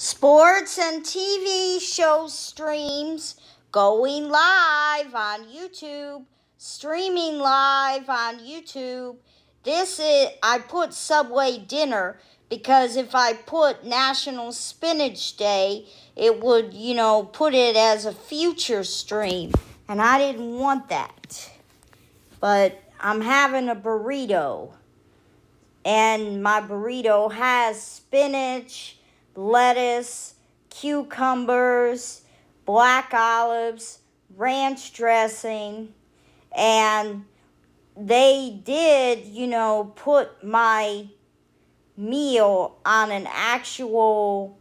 Sports and TV show streams going live on YouTube, streaming live on YouTube. I put Subway dinner because if I put National Spinach Day, it would, put it as a future stream. And I didn't want that. But I'm having a burrito. And my burrito has spinach, lettuce, cucumbers, black olives, ranch dressing, and they did, put my meal on an actual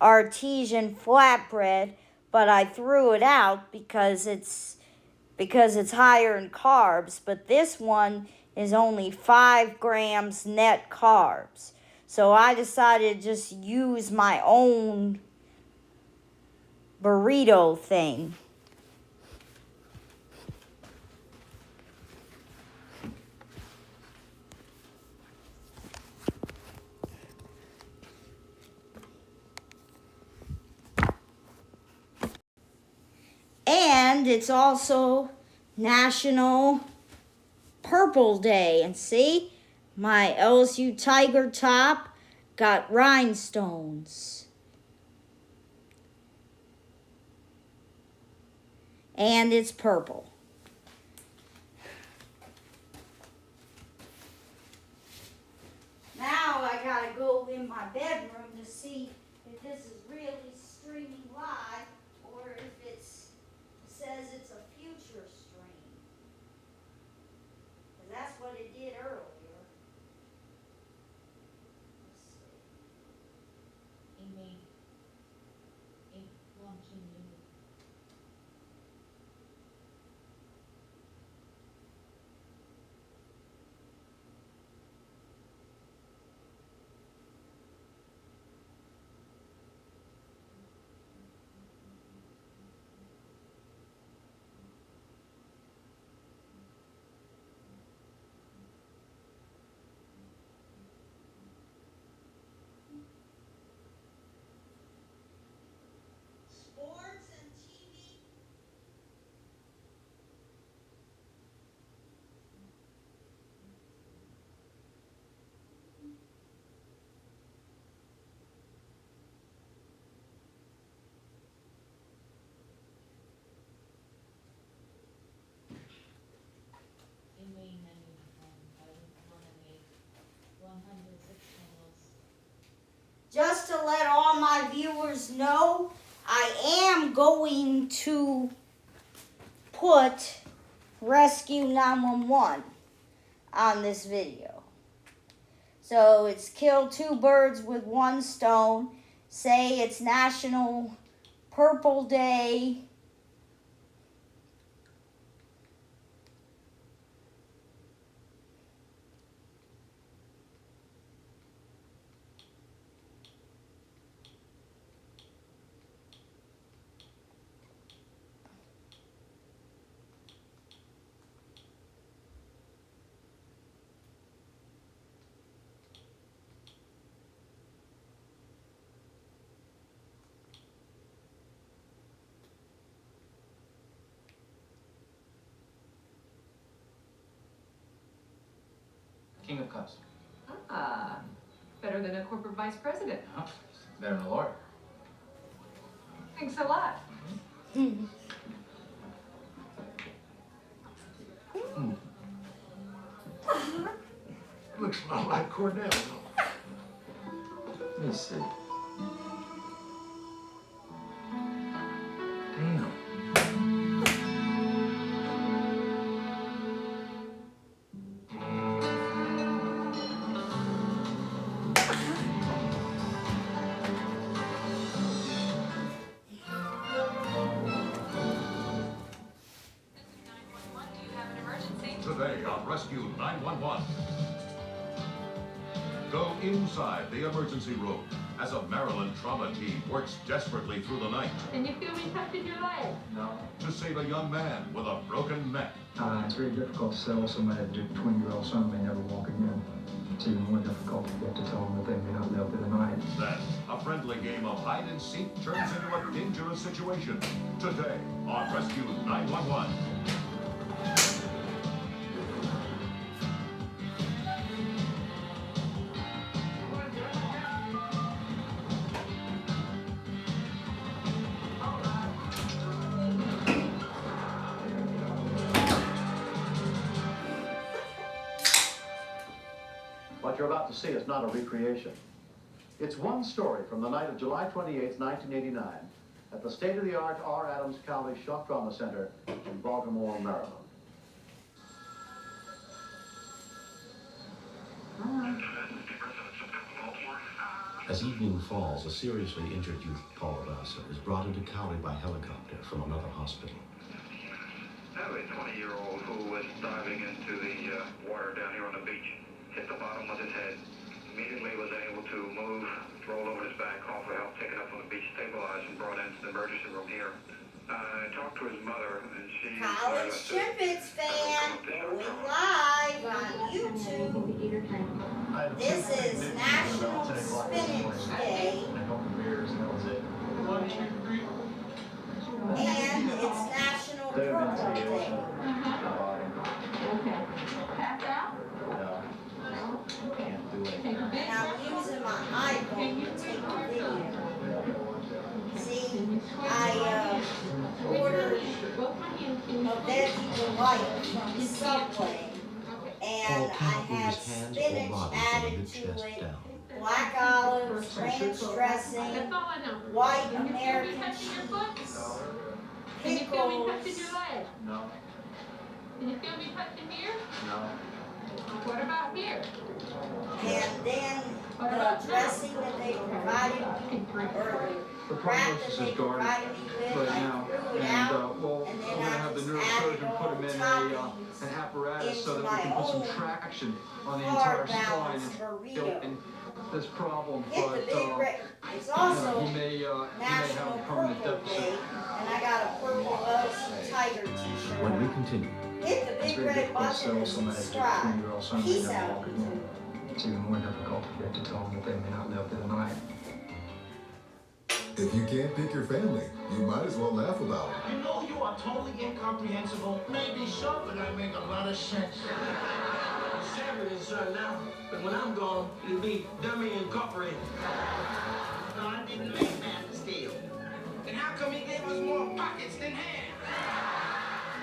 artesian flatbread, but I threw it out because it's higher in carbs, but this one is only 5 grams net carbs. So I decided to just use my own burrito thing. And it's also National Purple Day. And see, my LSU Tiger top got rhinestones. And it's purple. Now I gotta go in my bedroom to see if this is really streaming live or if it says it's a future stream. Because that's what it did earlier. Let's see. Amy, launching you. Sports and TV. Amy, 106 channels. Just to let all my viewers know, I am going to put Rescue 911 on this video. So it's kill 2 birds with 1 stone. Say it's National Purple Day. King of Cups. Ah, better than a corporate vice president. Oh, better than a lawyer. Thanks a lot. Looks a lot like Cornell, though. Let me see. Damn. Today on Rescue 911. Go inside the emergency room as a Maryland trauma team works desperately through the night And you feel me touching your leg? No. to save a young man with a broken neck. It's very difficult to sell somebody that a 20-year-old son may never walk again. It's even more difficult to get to tell them that they may not live through the night. Then, a friendly game of hide and seek turns into a dangerous situation. Today on Rescue 911. What you're about to see is not a recreation. It's one story from the night of July 28, 1989, at the state-of-the-art R. Adams County Shock Trauma Center in Baltimore, Maryland. As evening falls, a seriously injured youth, Paul Vassar, is brought into Cowley by helicopter from another hospital. Now a 20-year-old who was diving into the water down here on the beach, hit the bottom with his head, immediately was able to move, roll over his back, call for help, taken up on the beach, stabilized, and brought into the emergency room here. I talked to his mother, and she... College Chimpets fan, going live on YouTube. This is National Spinach Day, and it's National Purple Day. Okay. Pass out? And I'm using my iPhone to take the video. See, I ordered a veggie delight from Subway, and I had spinach added to it, black olives, ranch dressing, That's all I know. white Can you feel me American touching your foot? cheese, Can you feel me touching pickles, your leg? No. Can you feel me touching here? No. What about here? and then the dressing that they provided me, or The the wrap that prognosis they is guarded provided me with, right I now, threw it and out, we're and then gonna I have the just added neurosurgeon all put him the in toppings an apparatus so into that we can my put some own traction on the entire hard spine balance burrito. and this problem, Hit the but big red. It's he also may have National a permanent Purple deficit. Day, and I got a Purple Loves Tiger t-shirt. When we continue, Hit the It's big very red difficult to button sell and somebody to subscribe. 20-year-old son Peace they out, don't walk YouTube. again. It's even more difficult to get to tell them that they may not live through the night. If you can't pick your family, you might as well laugh about it. You know you are totally incomprehensible. Maybe so, but I make a lot of sense. Savage is now, but when I'm gone, it'll be Dummy Incorporated. No, I didn't let Master steal. And how come he gave us more pockets than hands?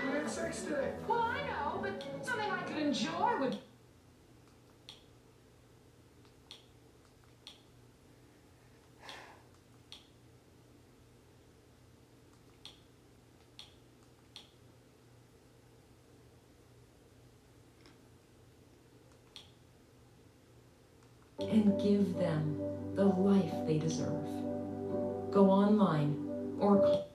We had sex today. Well, I know, but something I could enjoy would... And give them the life they deserve. Go online or call.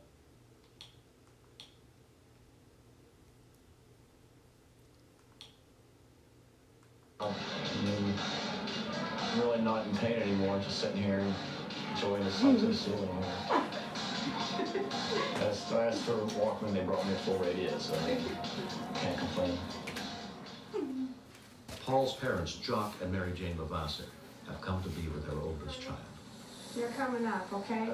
I mean, I'm really not in pain anymore, just sitting here enjoying the sun to the ceiling here. I asked for Walkman, they brought me a full radio, so I can't complain. Paul's parents, Jock and Mary Jane Levasseur, have come to be with their oldest child. You're coming up, okay?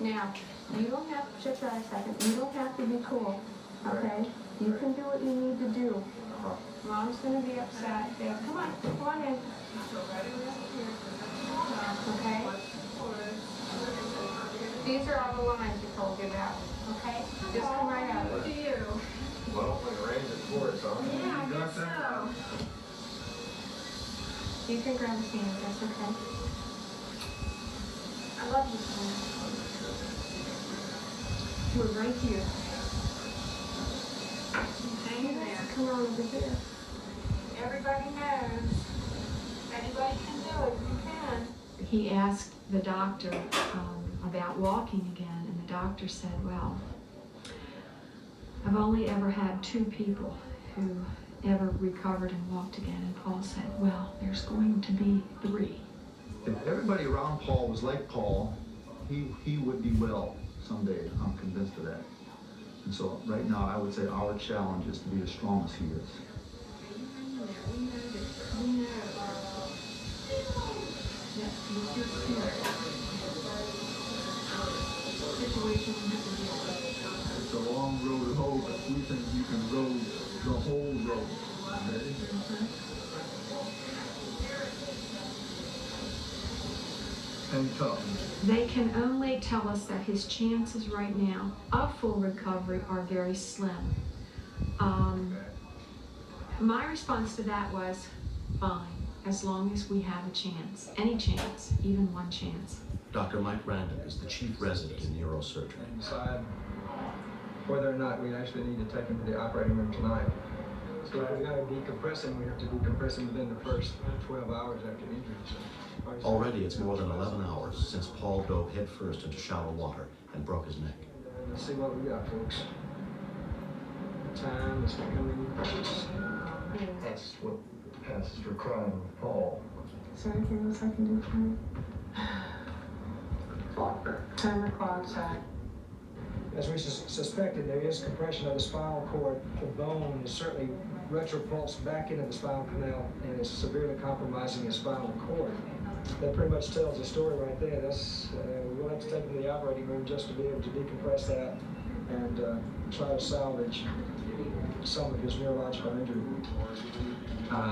Now, you don't have to, just a second, you don't have to be cool, okay? You can do what you need to do. Mom's gonna be upset. Yeah, come on in. Okay? These are all the lines we told you about, okay? Just come right out. What do you? Well, when it rains, it pours, huh? Yeah, I guess so. You can grab a hand, that's okay. I love this one. We're right here. Hang there. Come on over here. Everybody knows. Anybody can do it. You can. He asked the doctor about walking again, and the doctor said, well, I've only ever had 2 people who ever recovered and walked again. And Paul said, well, there's going to be 3. If everybody around Paul was like Paul, he would be well someday. I'm convinced of that. And so right now, I would say our challenge is to be as strong as he is. situation we have to deal with. It's a long road home, but we think you can go the whole road. Ready? Handcuffed. They can only tell us that his chances right now of full recovery are very slim. My response to that was, fine, as long as we have a chance, any chance, even one chance. Dr. Mike Randall is the chief resident in neurosurgery. And decide whether or not we actually need to take him to the operating room tonight. So if we got to decompress him, we have to decompress him within the first 12 hours after injury. So Already it's more than 11 hours since Paul dove headfirst into shallow water and broke his neck. let's see what we got, folks. Time is becoming precious. That's what passes for crying with Paul. Is there anything else I can do for you? Timer clock's out. As we suspected, there is compression of the spinal cord. The bone is certainly retropulsed back into the spinal canal and is severely compromising his spinal cord. That pretty much tells the story right there. That's we'll have to take him to the operating room just to be able to decompress that and try to salvage some of his neurological injury.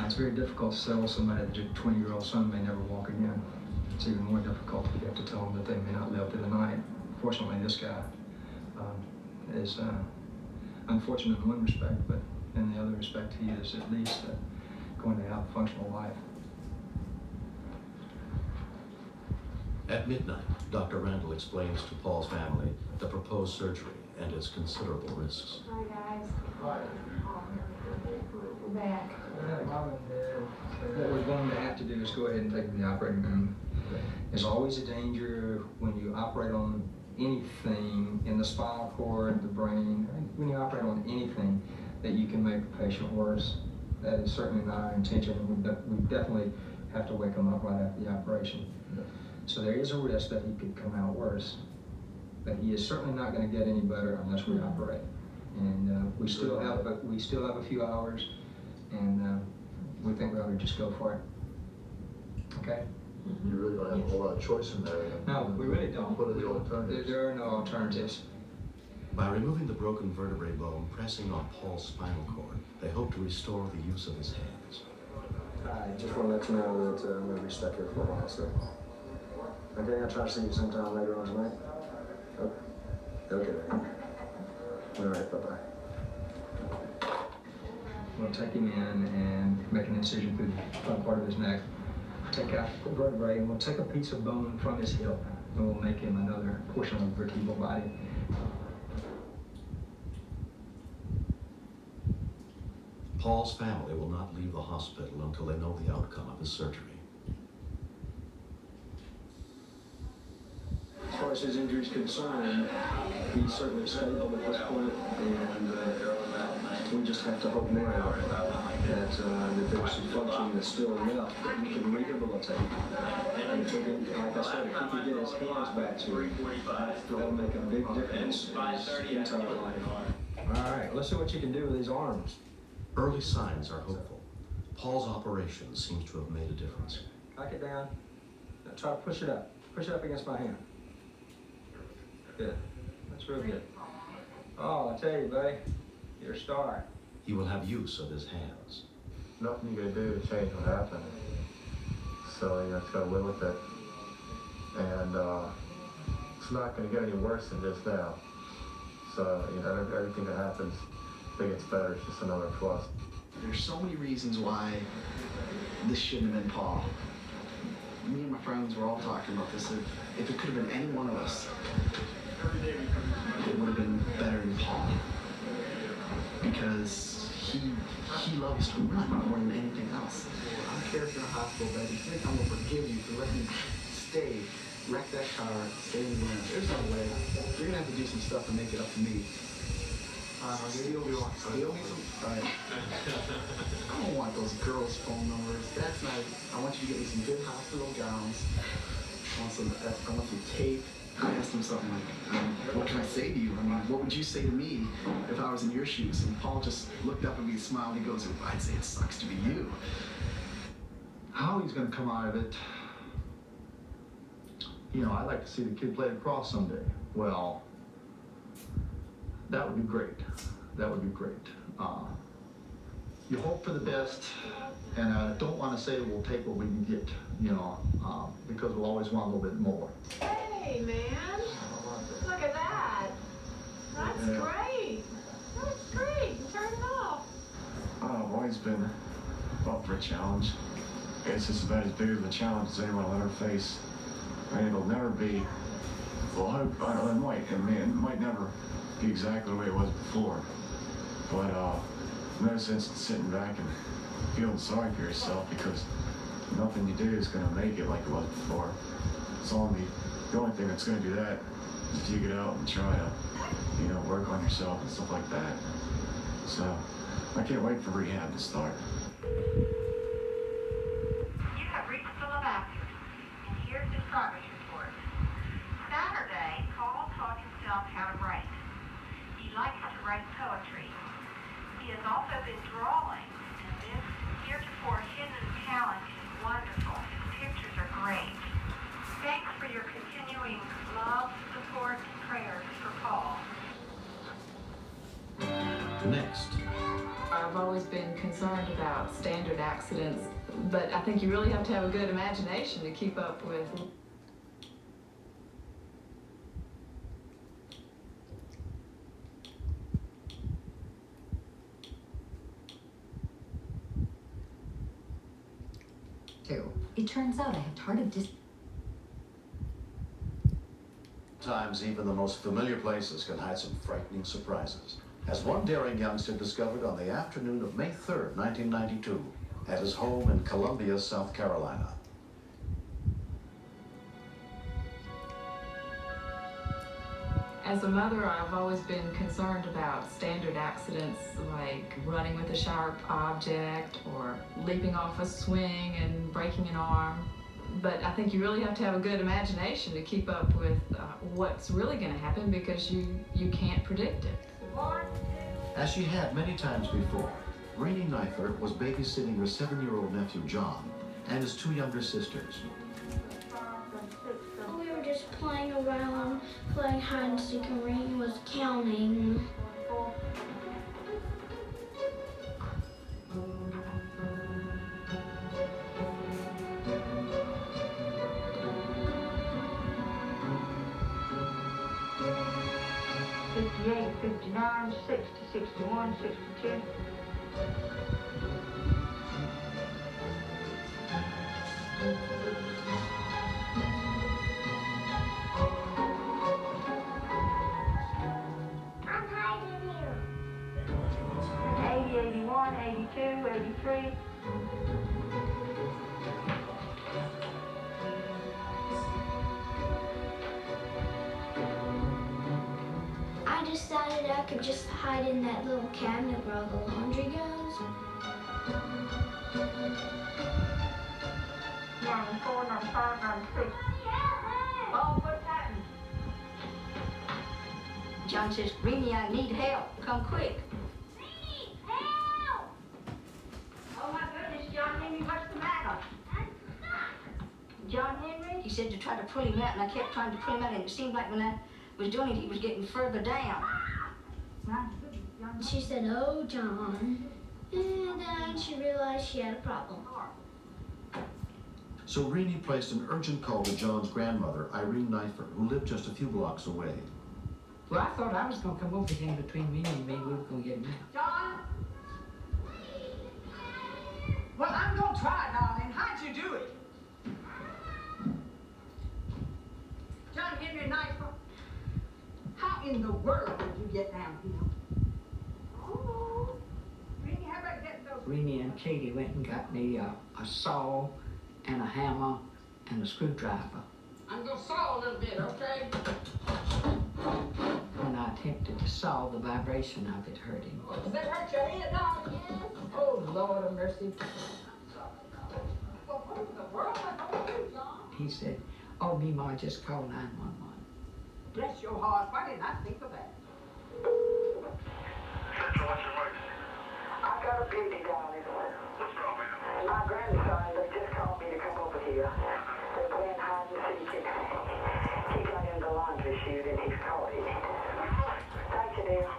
It's very difficult to tell somebody that your 20-year-old son may never walk again. It's even more difficult if you have to tell them that they may not live through the night. Fortunately, this guy is unfortunate in one respect, but in the other respect, he is at least going to have a functional life. At midnight, Dr. Randall explains to Paul's family the proposed surgery and its considerable risks. Hi, guys. We're back. Mom and Dad, what we're going to have to do is go ahead and take him to the operating room. There's always a danger when you operate on anything in the spinal cord, the brain, when you operate on anything, that you can make the patient worse. That is certainly not our intention. We definitely have to wake him up right after the operation. So there is a risk that he could come out worse, but he is certainly not going to get any better unless we operate. And we still have a few hours, and we think we ought to just go for it. Okay. You really don't have a whole lot of choice in there. No, we really don't. What are the alternatives? There are no alternatives. By removing the broken vertebrae bone, pressing on Paul's spinal cord, they hope to restore the use of his hands. I just want to let you know that I'm going to be stuck here for a while, so. Okay, I'll try to see you sometime later on tonight. Oh, okay. All right, bye-bye. We'll take him in and make an incision through the front part of his neck. Take out the vertebrae, and we'll take a piece of bone from his hip, and we'll make him another portion of the vertebral body. Paul's family will not leave the hospital until they know the outcome of his surgery. As far as his injury is concerned, he's certainly stable at this point, and we just have to hope now that there's some function that's still left that we can rehabilitate. And if we can, like I said, if we can get his hands back to him, that'll make a big difference in his entire life. All right, let's see what you can do with these arms. Early signs are hopeful. Paul's operation seems to have made a difference. Back it down. Now try to push it up. Push it up against my hand. Good. That's real good. Oh, I tell you, buddy, you're a star. He will have use of his hands. Nothing you can do to change what happened. So you just gotta live with it. And it's not gonna get any worse than this now. So, you know, everything that happens, I think it's better. It's just another plus. There's so many reasons why this shouldn't have been Paul. Me and my friends were all talking about this. If it could have been any one of us, it would have been better than Paul. Because he loves to run more than anything else. I don't care if you're in a hospital bed. You think I'm going to forgive you for letting you stay, wreck that car, stay in the wind. There's no way. You're going to have to do some stuff to make it up to me. Steal me some. Right. I don't want those girls' phone numbers. That's not. I want you to get me some good hospital gowns. I want some tape. I asked him something like, what can I say to you? I mean, what would you say to me if I was in your shoes? And Paul just looked up at me and smiled and he goes, I'd say it sucks to be you. How he's going to come out of it, you know, I'd like to see the kid play lacrosse someday. Well, that would be great. That would be great. You hope for the best, and I don't want to say we'll take what we can get, you know, because we'll always want a little bit more. Hey, man. Look at that. That's great. That's great. Turn it off. I've always been up for a challenge. It's just about as big of a challenge as anyone will ever face. And it'll never be, well, I don't know, it might never be exactly the way it was before. But no sense in sitting back and feeling sorry for yourself, because nothing you do is going to make it like it was before. The only thing that's going to do that is if you get out and try to, you know, work on yourself and stuff like that. So I can't wait for rehab to start. You have reached Philip Actors, and here's his progress report. Saturday, Paul taught himself how to write. He likes to write poetry. He has also been drawing, and this heretofore hidden talent is wonderful. His pictures are great. Thanks for your continuing love, support, and prayers for Paul. Next. I've always been concerned about standard accidents, but I think you really have to have a good imagination to keep up with. It turns out I have tardive dyskinesia. Sometimes even the most familiar places can hide some frightening surprises, as one daring youngster discovered on the afternoon of May 3rd, 1992, at his home in Columbia, South Carolina. As a mother, I've always been concerned about standard accidents like running with a sharp object or leaping off a swing and breaking an arm. But I think you really have to have a good imagination to keep up with what's really going to happen, because you can't predict it. As she had many times before, Rainey Neifert was babysitting her 7-year-old nephew John and his 2 younger sisters. We were just playing around, playing hide and seek, and Rainey was counting. $58, $59, $60, $61, $62. I'm hiding here. 80, 81, 82, 83. I decided I could just hide in that little cabinet where all the laundry goes. 94, 95, 96. Oh, what's happened? John says, Rainey, I need help. Come quick. Rainey, help! Oh my goodness, John Henry, what's the matter? I'm stuck. John Henry? He said to try to pull him out, and I kept trying to pull him out, and it seemed like when I was doing it, he was getting further down. My goodness, John. She said, oh, John. And then she realized she had a problem. So Rainey placed an urgent call to John's grandmother, Irene Neifert, who lived just a few blocks away. Well, I thought I was going to come over here, and between me and me, we were going to get him out. John? Well, I'm gonna try, darling. How'd you do it? John Henry Neifert, how in the world did you get down here? Oh, Rainey, how about getting those? Renee and Katie went and got me a saw and a hammer and a screwdriver. I'm gonna saw a little bit, okay? When I attempted to saw, the vibration of it hurt him. Does that hurt your head, darling? Yes. Oh, Lord of mercy. Well, what in the world am I gonna do, John? He said, oh, me, Ma, just call 911. Bless your heart. Why didn't I think of that? Central, what's your emergency? I got a baby down here. What's wrong, man? My grandson, they just called me to come over here. They're playing hide and seek. He got in the laundry chute and he's caught in it. Thank you, dear.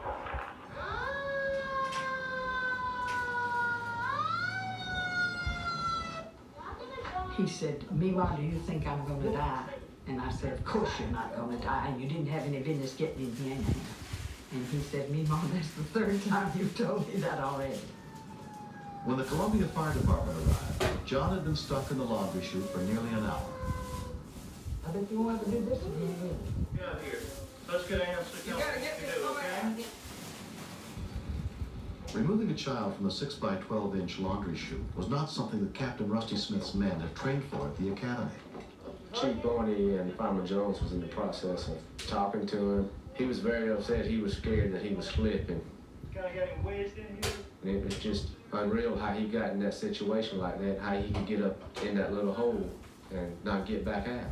he said, Meemaw, do you think I'm gonna die? And I said, of course you're not gonna die, and you didn't have any business getting in here anyhow. And he said, Meemaw, that's the third time you've told me that already. When the Columbia Fire Department arrived, John had been stuck in the laundry chute for nearly an hour. I bet you won't have to do this again. Get out here. Let's get out so you gotta get this okay? Removing a child from a 6 by 12-inch laundry chute was not something that Captain Rusty Smith's men had trained for at the academy. Chief Barney and Fireman Jones was in the process of talking to him. He was very upset. He was scared that he was slipping. Kinda got him wedged in here. And it was just unreal how he got in that situation like that, how he could get up in that little hole and not get back out.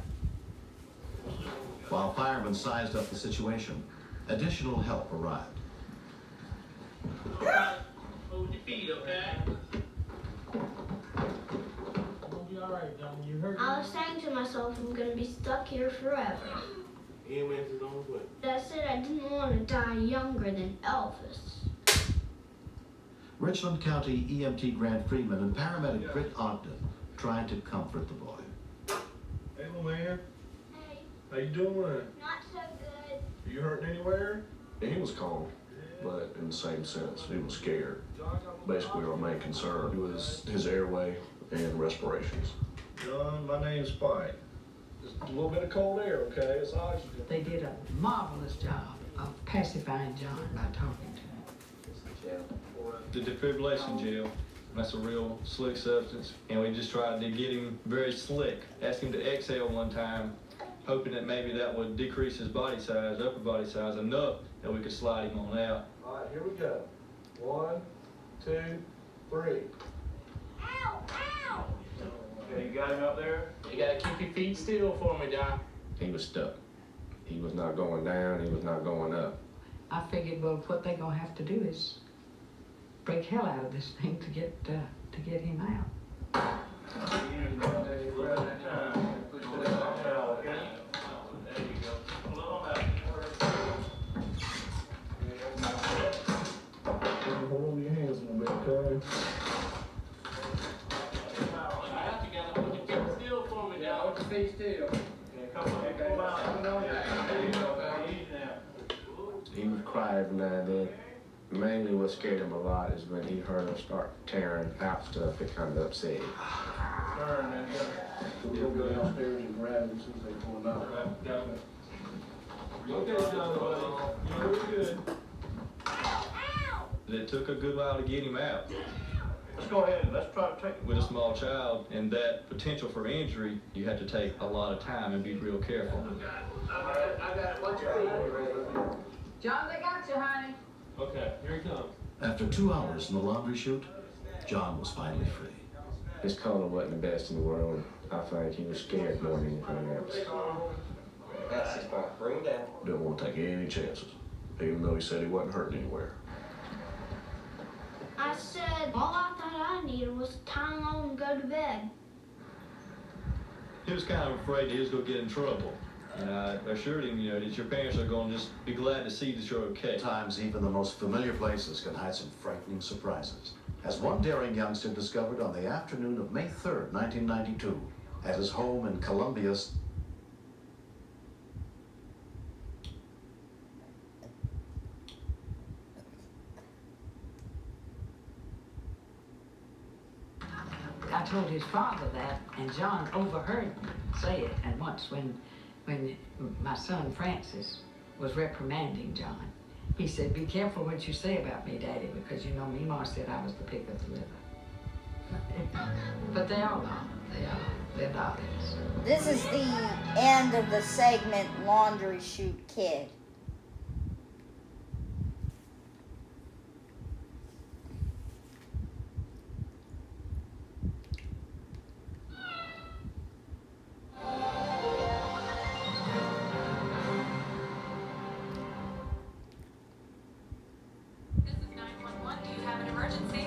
While firemen sized up the situation, additional help arrived. Hold your feet, okay? You'll be alright, John. You hurt I was saying to myself, I'm gonna be stuck here forever. EMS is on his way. That said, I didn't want to die younger than Elvis. Richland County EMT Grant Freeman and paramedic Britt Ogden tried to comfort the boy. Hey, little man. Hey, How you doing? not so good. Are you hurting anywhere? He was calm, but in the same sense, he was scared. Basically, our main concern was his airway and respirations. John, my name's Spike. Just a little bit of cold air, okay? It's oxygen. They did a marvelous job of pacifying John by talking to him. The defibrillation gel, that's a real slick substance, and we just tried to get him very slick. Asked him to exhale one time, hoping that maybe that would decrease his body size, upper body size, enough that we could slide him on out. All right, here we go. 1, 2, 3. Ow! Ow! Okay, you got him up there? You gotta keep your feet still for me, John. He was stuck. He was not going down, he was not going up. I figured, well, what they're gonna have to do is break hell out of this thing to get him out. Hold your hands a little bit, okay? Still for me, John. Hold your feet still. He would cry every now and then. Mainly what scared him a lot is when he heard us start tearing out stuff, it kind of upset him. We'll go downstairs and grab him since they pull him out. Okay, John, you're really good. It took a good while to get him out. Let's go ahead and let's try to take With a small child and that potential for injury, you have to take a lot of time and be real careful. I got it. Watch your feet. John, they got you, honey. Okay, here he comes. After 2 hours in the laundry chute, John was finally free. His color wasn't the best in the world. I think he was scared more than anything else. That's his point. Bring him down. Didn't want to take any chances, even though he said he wasn't hurting anywhere. I said, all I thought I needed was to tie him on and go to bed. He was kind of afraid he was going to get in trouble. And I assured him, that your parents are going to just be glad to see that you're okay. Sometimes even the most familiar places can hide some frightening surprises, as one daring youngster discovered on the afternoon of May 3rd, 1992, at his home in Columbia. I told his father that, and John overheard me say it. And once when my son Francis was reprimanding John, he said, "Be careful what you say about me, Daddy, because Meemaw said I was the pick of the litter." But they all are. They are. They're darlings. This is the end of the segment Laundry Chute Kid.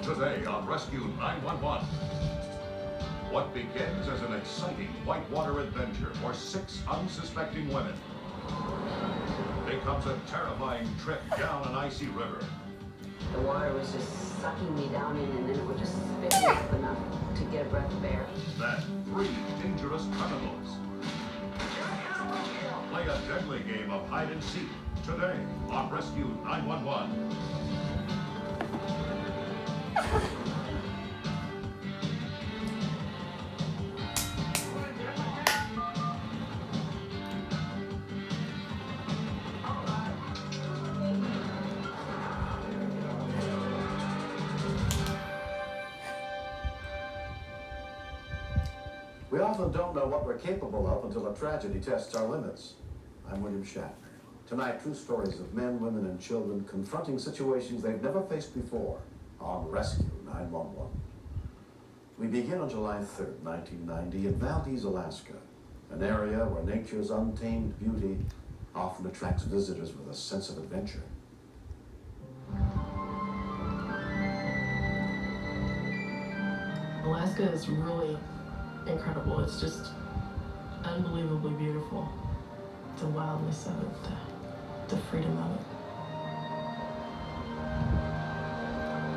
Today on Rescue 911. What begins as an exciting whitewater adventure for 6 unsuspecting women becomes a terrifying trip down an icy river. The water was just sucking me down in, and then it would just spit me up enough to get a breath of air. Then 3 dangerous criminals play a deadly game of hide and seek today on Rescue 911. We often don't know what we're capable of until a tragedy tests our limits. I'm William Shatner. Tonight, true stories of men, women, and children confronting situations they've never faced before on Rescue 911. We begin on July 3rd, 1990 in Valdez, Alaska, an area where nature's untamed beauty often attracts visitors with a sense of adventure. Alaska is really incredible. It's just unbelievably beautiful. The wildness of it, the freedom of it.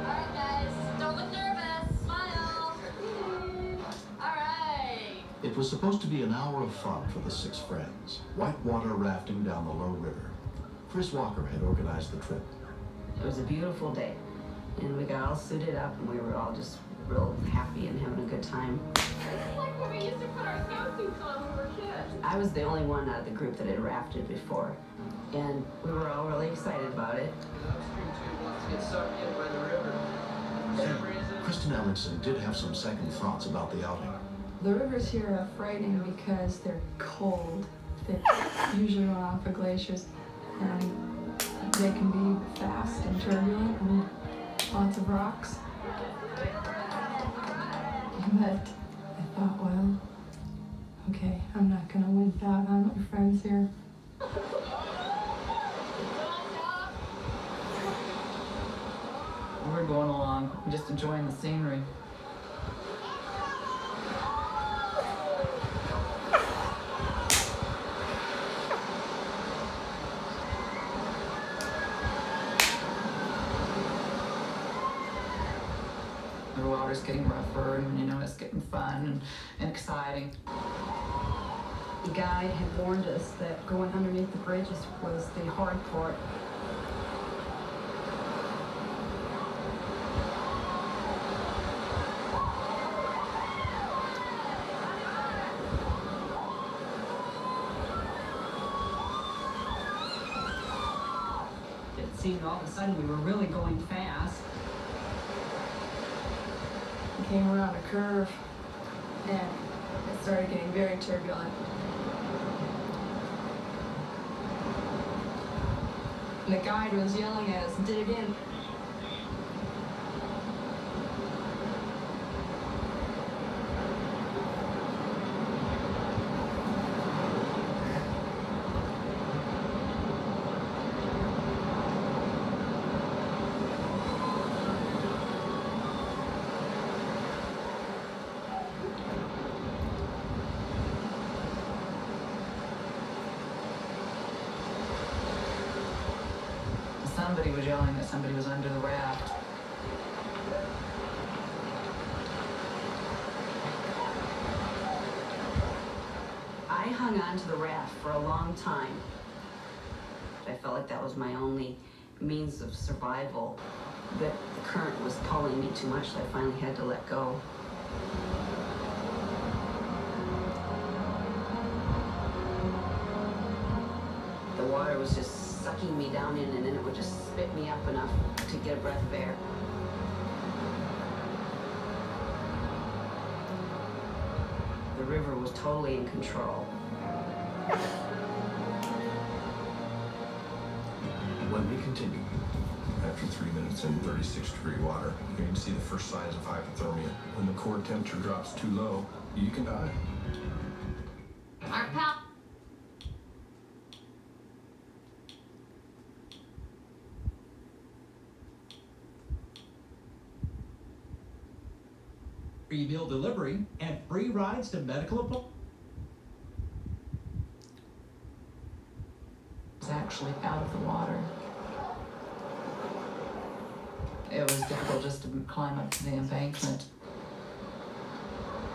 Alright guys, don't look nervous. Smile. Alright. It was supposed to be an hour of fun for the 6 friends, whitewater rafting down the Low River. Chris Walker had organized the trip. It was a beautiful day, and we got all suited up, and we were all just real happy and having a good time. It's like when we used to put our snowsuits on when we were kids. I was the only one out of the group that had rafted before, and we were all really excited about it. Get sucked in by the river. Kristen Ellingson did have some second thoughts about the outing. The rivers here are frightening because they're cold. They usually run off of glaciers, and they can be fast and turbulent and lots of rocks. But I thought, well, okay, I'm not gonna wimp out on my friends here. We're going along, just enjoying the scenery. The water's getting rougher, and you know, it's getting fun and exciting. The guide had warned us that going underneath the bridges was the hard part. It seemed all of a sudden we were really going fast. We came around a curve, and it started getting very turbulent. And the guide was yelling at us, dig in. Somebody was yelling that somebody was under the raft. I hung on to the raft for a long time. I felt like that was my only means of survival. But the current was pulling me too much, so I finally had to let go. The water was just sucking me down in, and then it would just spit me up enough to get a breath of air. The river was totally in control. When we continue, after 3 minutes in 36-degree water, you can see the first signs of hypothermia. When the core temperature drops too low, you can die. Our pal. Free meal delivery and free rides to medical appointments. It's actually out of the water. It was difficult just to climb up to the embankment.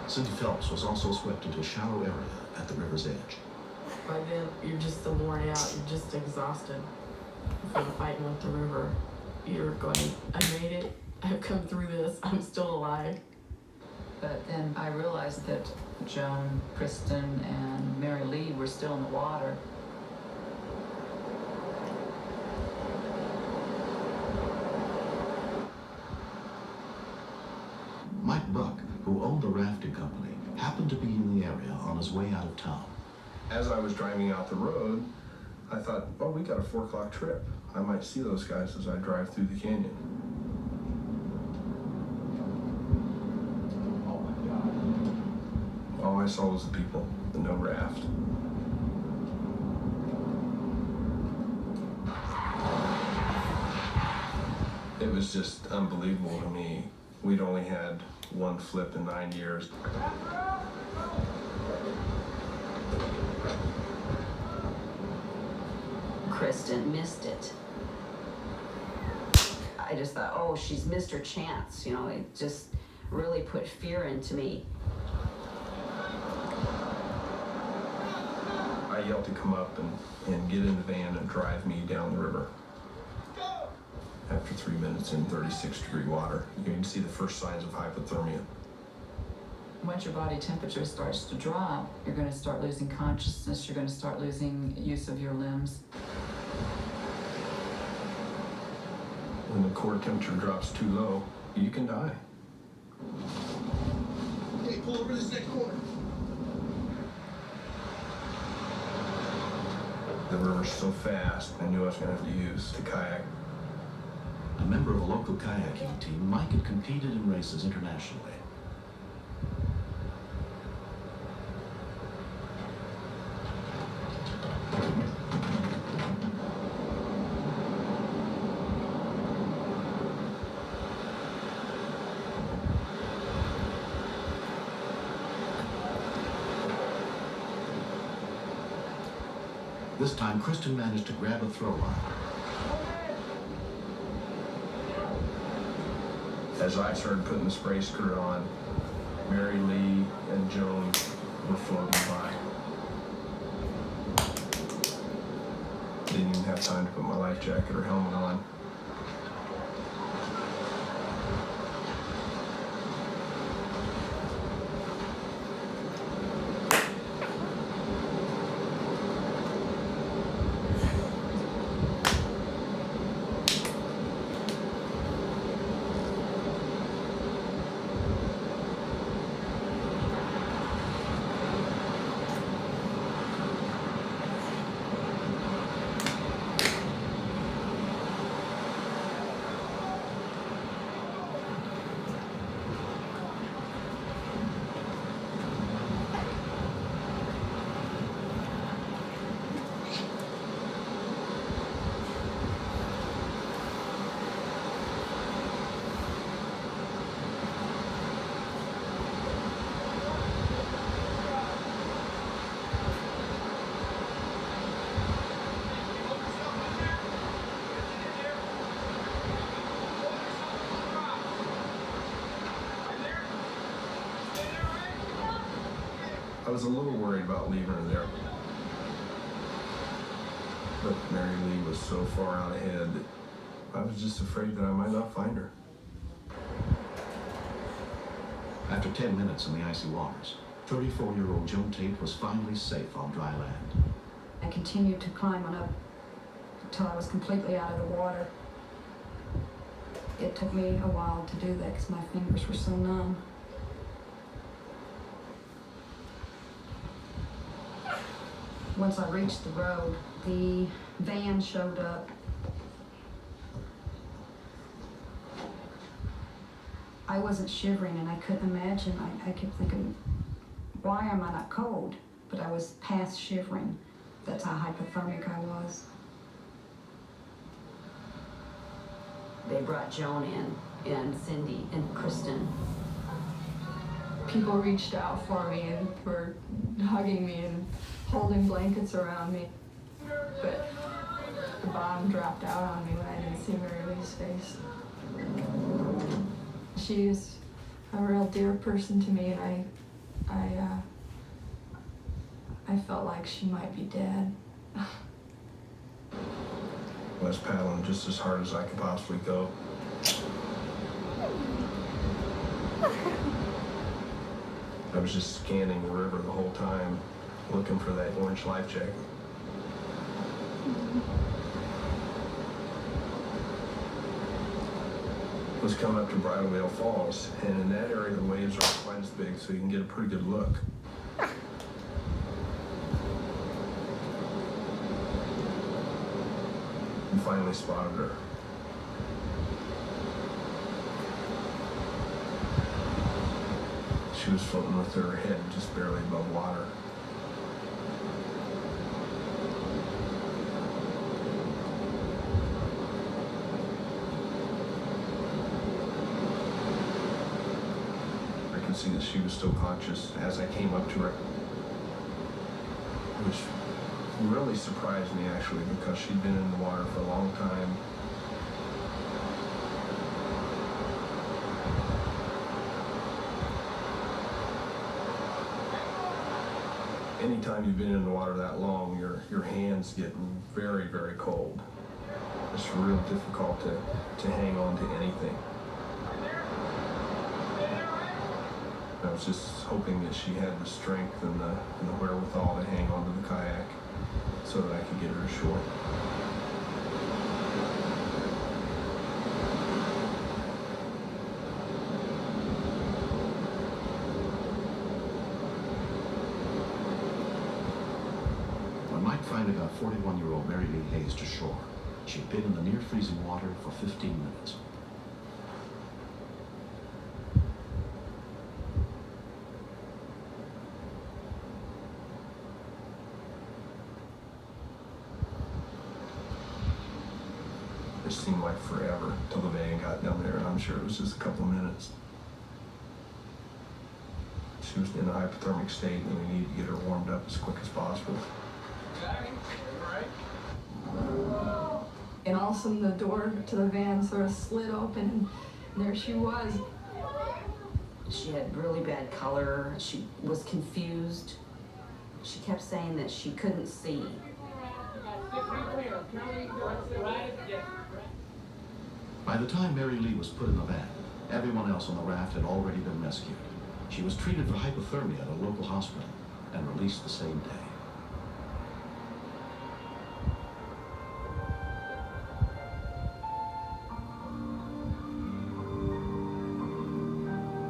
Cindy Phelps was also swept into a shallow area at the river's edge. By then, you're just so worn out, you're just exhausted from fighting with the river. You're going, I made it, I've come through this, I'm still alive. But then I realized that Joan, Kristen, and Mary Lee were still in the water. Mike Buck, who owned the rafting company, happened to be in the area on his way out of town. As I was driving out the road, I thought, oh, we got a 4 o'clock trip. I might see those guys as I drive through the canyon. Oh my God. All I saw was the people, and no raft. It was just unbelievable to me. We'd only had one flip in 9 years. Kristen missed it. I just thought, oh, she's missed her chance. You know, it just really put fear into me. I yelled to come up and get in the van and drive me down the river. After 3 minutes in 36-degree water, you can see the first signs of hypothermia. Once your body temperature starts to drop, you're going to start losing consciousness, you're going to start losing use of your limbs. When the core temperature drops too low, you can die. Hey, pull over this next corner. The river's so fast, I knew I was going to have to use the kayak. A member of a local kayaking team, Mike had competed in races internationally. This time, Kristen managed to grab a throw line. As I started putting the spray skirt on, Mary Lee and Joan were floating by. Didn't even have time to put my life jacket or helmet on. I was a little worried about leaving her there. But Mary Lee was so far out ahead that I was just afraid that I might not find her. After 10 minutes in the icy waters, 34-year-old Joan Tate was finally safe on dry land. I continued to climb on up until I was completely out of the water. It took me a while to do that because my fingers were so numb. Once I reached the road, the van showed up. I wasn't shivering and I couldn't imagine. I kept thinking, why am I not cold? But I was past shivering. That's how hypothermic I was. They brought Joan in, and Cindy, and Kristen. People reached out for me and were hugging me and holding blankets around me. But the bomb dropped out on me when I didn't see Mary Lee's face. She is a real dear person to me, and I felt like she might be dead. I was paddling just as hard as I could possibly go. I was just scanning the river the whole time, looking for that orange life jacket. Was coming up to Bridalveil Falls, and in that area the waves are quite as big, so you can get a pretty good look. And finally spotted her. She was floating with her head just barely above water. I could see that she was still conscious as I came up to her, which really surprised me actually, because she'd been in the water for a long time. Anytime you've been in the water that long, your hands get very, very cold. It's real difficult to hang on to anything. I was just hoping that she had the strength and the wherewithal to hang onto the kayak so that I could get her ashore. When Mike finally got 41-year-old Mary Lee Hayes to shore, she'd been in the near-freezing water for 15 minutes. It seemed like forever till the van got down there, and I'm sure it was just a couple of minutes. She was in a hypothermic state, and we needed to get her warmed up as quick as possible. And all of a sudden the door to the van sort of slid open, and there she was. She had really bad color. She was confused. She kept saying that she couldn't see. By the time Mary Lee was put in the van, everyone else on the raft had already been rescued. She was treated for hypothermia at a local hospital and released the same day.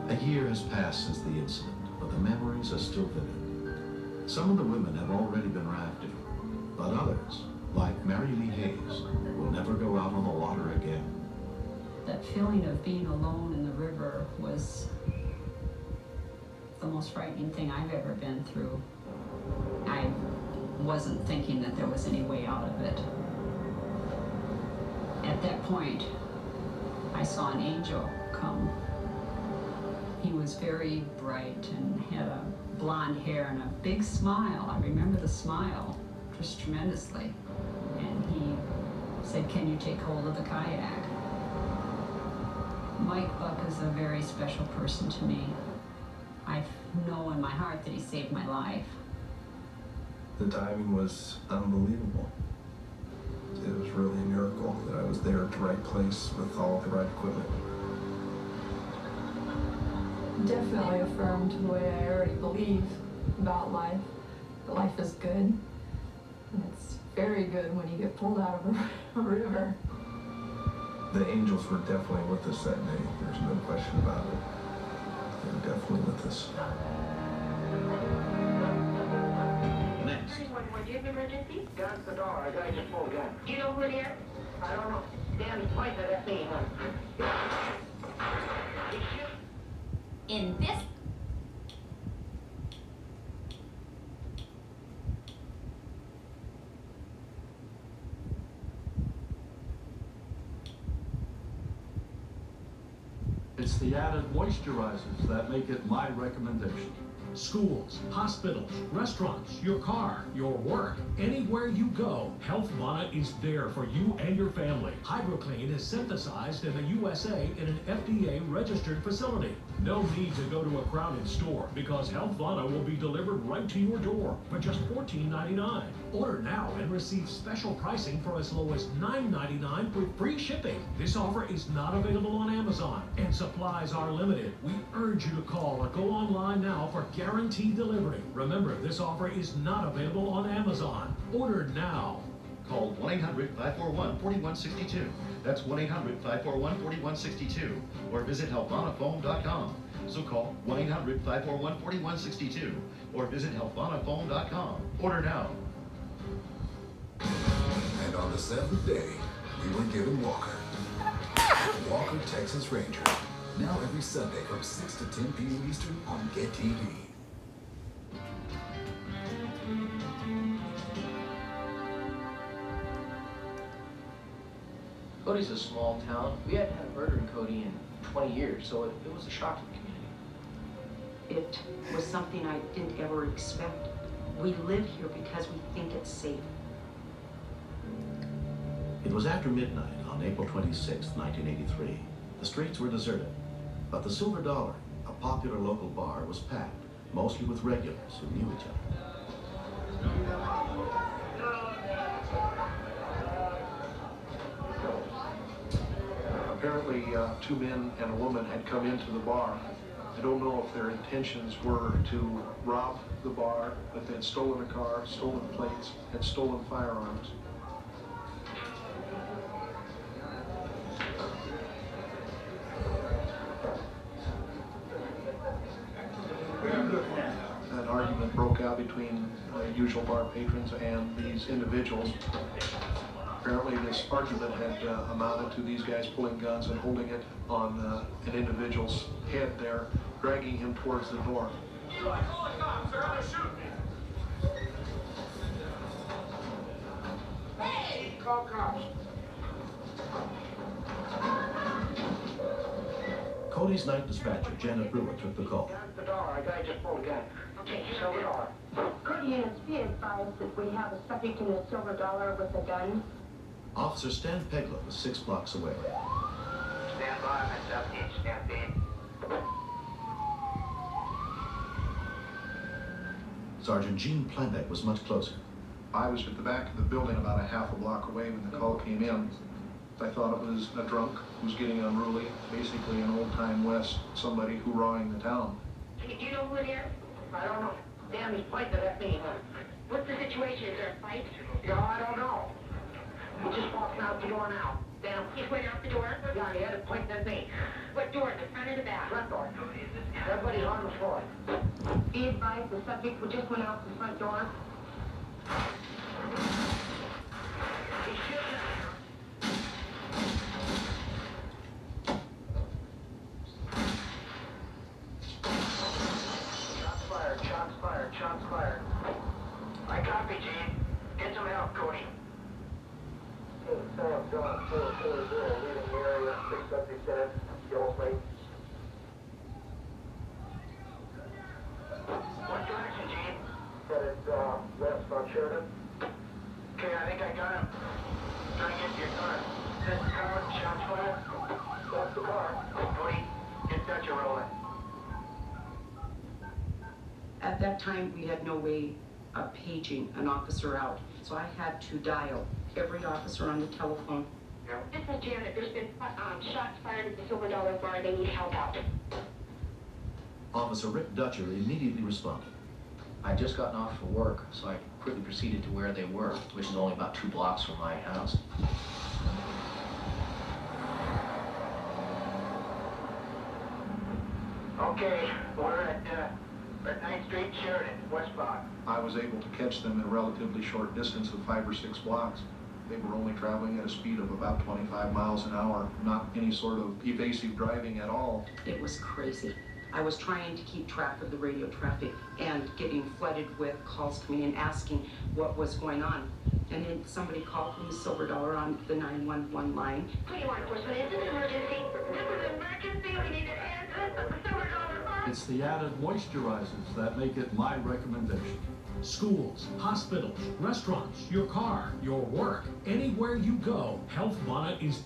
A year has passed since the incident, but the memories are still vivid. Some of the women have already been rafting, but others, like Mary Lee Hayes, will never go out on the water again. That feeling of being alone in the river was the most frightening thing I've ever been through. I wasn't thinking that there was any way out of it. At that point, I saw an angel come. He was very bright and had a blonde hair and a big smile. I remember the smile just tremendously. And he said, "Can you take hold of the kayak?" Mike Buck is a very special person to me. I know in my heart that he saved my life. The timing was unbelievable. It was really a miracle that I was there at the right place with all the right equipment. Definitely affirmed the way I already believe about life. That life is good. And it's very good when you get pulled out of a river. The angels were definitely with us that day. There's no question about it. They were definitely with us. Next. 911, do you have an emergency? Gas the door. I gotta get full gas. Do you know who it is? I don't know. Danny pointed at me. In this It's the added moisturizers that make it my recommendation. schools, hospitals, restaurants, your car, your work, anywhere you go, Healthvana is there for you and your family. HydroClean is synthesized in the USA in an FDA-registered facility. No need to go to a crowded store because Healthvana will be delivered right to your door for just $14.99. Order now and receive special pricing for as low as $9.99 with free shipping. This offer is not available on Amazon and supplies are limited. We urge you to call or go online now for guaranteed delivery. Remember, this offer is not available on Amazon. Order now. Call 1-800-541-4162. That's 1-800-541-4162. Or visit HealthVanaPhone.com. So call 1-800-541-4162 or visit HealthVanaPhone.com. Order now. And on the seventh day, we were given Walker. Walker Texas Ranger. Now every Sunday from 6 to 10 p.m. Eastern on Get TV. Cody's a small town. We hadn't had a murder in Cody in 20 years, so it was a shock to the community. It was something I didn't ever expect. We live here because we think it's safe. It was after midnight on April 26, 1983. The streets were deserted, but the Silver Dollar, a popular local bar, was packed, mostly with regulars who knew each other. Apparently, two men and a woman had come into the bar. I don't know if their intentions were to rob the bar, but they'd stolen a car, stolen plates, had stolen firearms. An argument broke out between usual bar patrons and these individuals. Apparently this argument had amounted to these guys pulling guns and holding it on an individual's head there, dragging him towards the door. Eli, call the cops. They're out there shooting me. Hey! Call cops. Cody's night dispatcher, Janet Brewer, took the call. Got the dollar. A guy just pulled a gun. Okay, Silver dollar. Could units be advised that we have a subject in the Silver Dollar with a gun? Officer Stan Pegler was 6 blocks away. Stand by, Miss Upton. Stand in. Sergeant Gene Planbeck was much closer. I was at the back of the building about a half a block away when the call came in. I thought it was a drunk who's getting unruly, basically an old-time West, somebody hoorahing the town. Do you know who it is? I don't know. Damn, he's pointing at me. What's the situation? Is there a fight? No, I don't know. He's just walking out the door now. Damn. He went out the door? Yeah, he had it pointing at me. What door? The front or the back? Front door. Everybody's on the floor. Be advised the subject who just went out the front door. He's shooting. Shots fired, shots fired, shots fired. I copy, Gene. Get some help, Cody. Sam, John, 440, leaving the area, 6 subjects in it, yellow plate. What direction, Gene? Headed west on Sheridan. Okay, I think I got him. Try to get to your car. This car, shots fired. That's the car. Cody, get Dutcher rolling. At that time, we had no way of paging an officer out, so I had to dial every officer on the telephone. This is Janet. There's been shots fired at the Silver Dollar bar. They need help out. Officer Rick Dutcher immediately responded. I'd just gotten off for work, so I quickly proceeded to where they were, which is only about 2 blocks from my house. Okay, we're at 9th Street, Sheridan, westbound. I was able to catch them in a relatively short distance of 5 or 6 blocks. They were only traveling at a speed of about 25 miles an hour, not any sort of evasive driving at all. It was crazy. I was trying to keep track of the radio traffic and getting flooded with calls coming in asking what was going on. And then somebody called from the Silver Dollar on the 911 line. 21 enforcement, is this an emergency? This is an emergency. We need an answer at the Silver Dollar bar. It's the added moisturizers that make it my recommendation. Schools, hospitals, restaurants, your car, your work, anywhere you go, Health Vana is...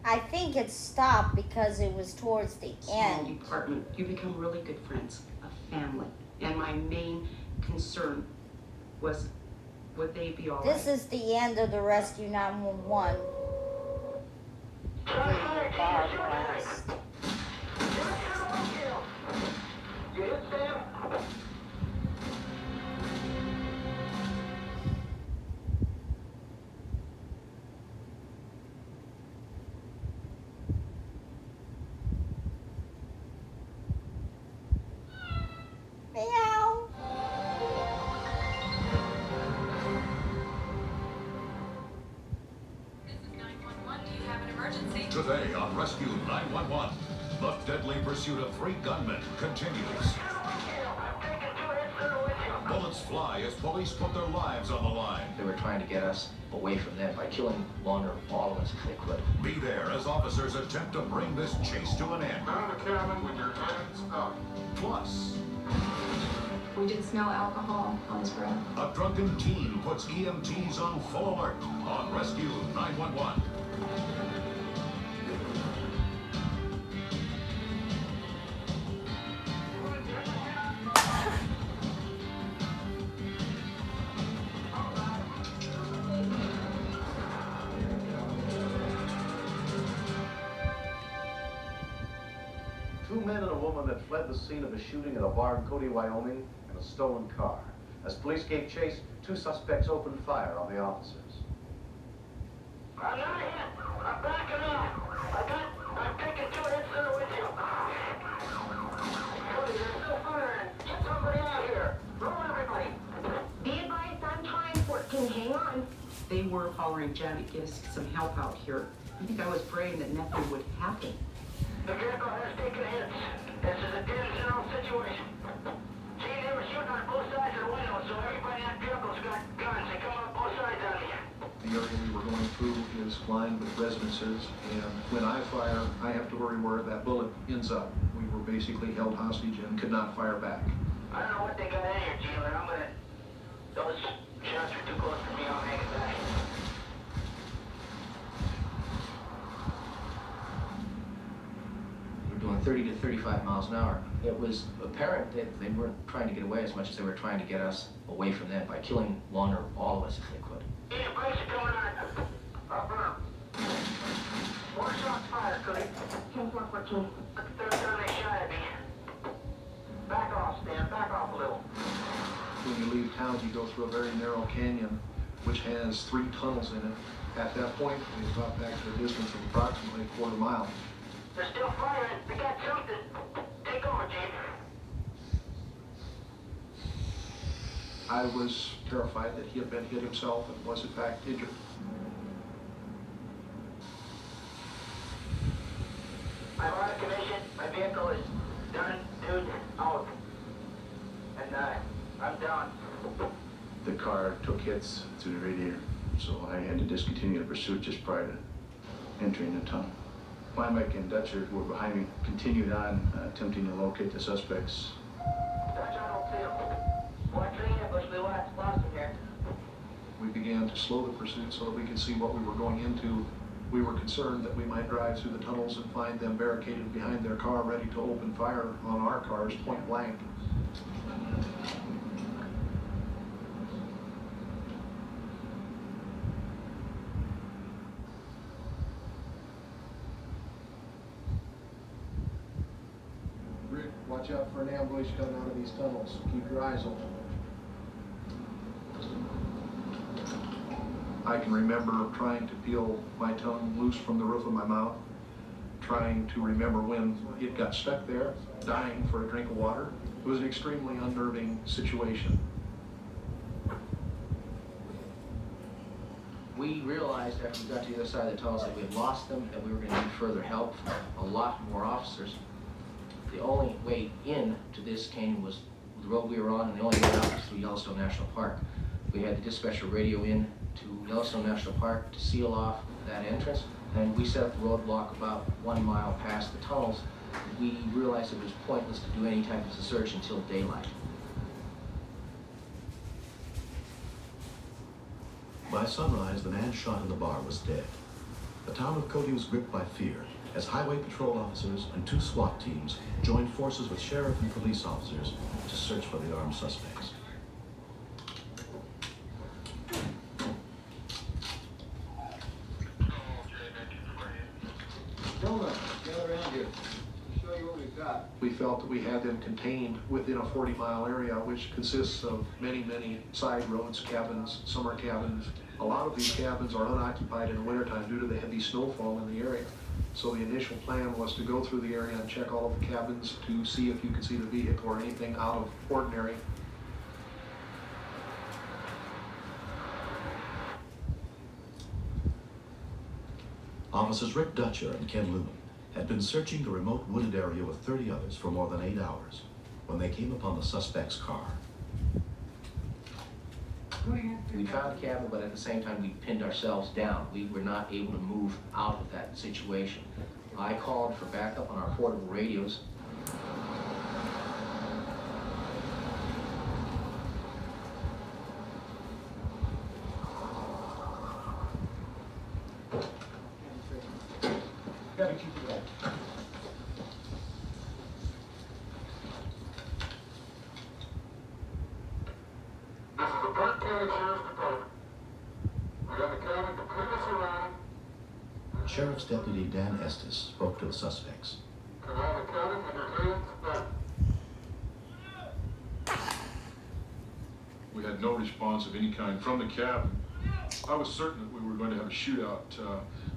I think it stopped because it was towards the Small end. department, you become really good friends, a family. And my main concern was, would they be all right? This is the end of the Rescue 911. Bar blast. You hit Sam? Meow. Today on Rescue 911, the deadly pursuit of 3 gunmen continues. Bullets fly as police put their lives on the line. They were trying to get us away from them by killing one or all of us if they could. Be there as officers attempt to bring this chase to an end. Out of the cabin with your hands up. Plus, We did smell alcohol on his breath. a drunken teen puts EMTs on full alert on Rescue 911. Two men and a woman had fled the scene of a shooting at a bar in Cody, Wyoming, in a stolen car. As police gave chase, 2 suspects opened fire on the officers. I'm not hit. I'm backing up. I'm taking 2 hits in the windshield. Cody, there's no firing. Get somebody out here. Roll everybody. Be advised, I'm trying for it. Can you hang on? They were hollering, Janet, get us some help out here. I think I was praying that nothing would happen. The vehicle has taken hits. This is a dead zero situation. See, they were shooting on both sides of the window, so everybody in that vehicle's got guns. They come on both sides on you. The area we were going through is lined with residences, and when I fire, I have to worry where that bullet ends up. We were basically held hostage and could not fire back. I don't know what they got in here, Gene, but I'm gonna... Those shots are too close for me. I'll hang it back. Doing 30 to 35 miles an hour. It was apparent that they weren't trying to get away as much as they were trying to get us away from them by killing one or all of us if they could. Yeah, brakes are coming on. Up and up. 4 shots fired, Cody. 10-4-14. Third time they shot at me. Back off, Stan. Back off a little. When you leave town, you go through a very narrow canyon, which has 3 tunnels in it. At that point, we got back to a distance of approximately a quarter mile. They're still firing. They got something. Take over, Gene. I was terrified that he had been hit himself and was in fact injured. I'm out of commission. My vehicle is done, dude, out. And I'm down. The car took hits through the radiator, so I had to discontinue the pursuit just prior to entering the tunnel. Klimek and Dutcher, who were behind me, continued on, attempting to locate the suspects. Dutch, I don't see him. Watch the ambush. We lost him here. We began to slow the pursuit so that we could see what we were going into. We were concerned that we might drive through the tunnels and find them barricaded behind their car, ready to open fire on our cars point blank. Rick, watch out for an ambush coming out of these tunnels. Keep your eyes open. I can remember trying to peel my tongue loose from the roof of my mouth, trying to remember when it got stuck there, dying for a drink of water. It was an extremely unnerving situation. We realized after we got to the other side of the tunnels that we had lost them, that we were going to need further help from a lot more officers. The only way in to this canyon was the road we were on, and the only way out was through Yellowstone National Park. We had the dispatcher radio in to Yellowstone National Park to seal off that entrance, and we set up the roadblock about 1 mile past the tunnels. We realized it was pointless to do any type of search until daylight. By sunrise, the man shot in the bar was dead. The town of Cody was gripped by fear as highway patrol officers and 2 SWAT teams joined forces with sheriff and police officers to search for the armed suspects. Gentlemen, gather around here. I'll show you what we've got. We felt that we had them contained within a 40-mile area, which consists of many, many side roads, cabins, summer cabins. A lot of these cabins are unoccupied in the wintertime due to the heavy snowfall in the area. So the initial plan was to go through the area and check all of the cabins to see if you could see the vehicle or anything out of ordinary. Officers Rick Dutcher and Ken Lumen had been searching the remote wooded area with 30 others for more than 8 hours when they came upon the suspect's car. We found the cabin, but at the same time, we pinned ourselves down. We were not able to move out of that situation. I called for backup on our portable radios. Gotta keep it up. This is the Burke County Sheriff's Department. We got the cabin completely surrounded. Sheriff's Deputy Dan Estes spoke to the suspects. Can I have the cabin in your hands? Back. We had no response of any kind from the cabin. I was certain that we were going to have a shootout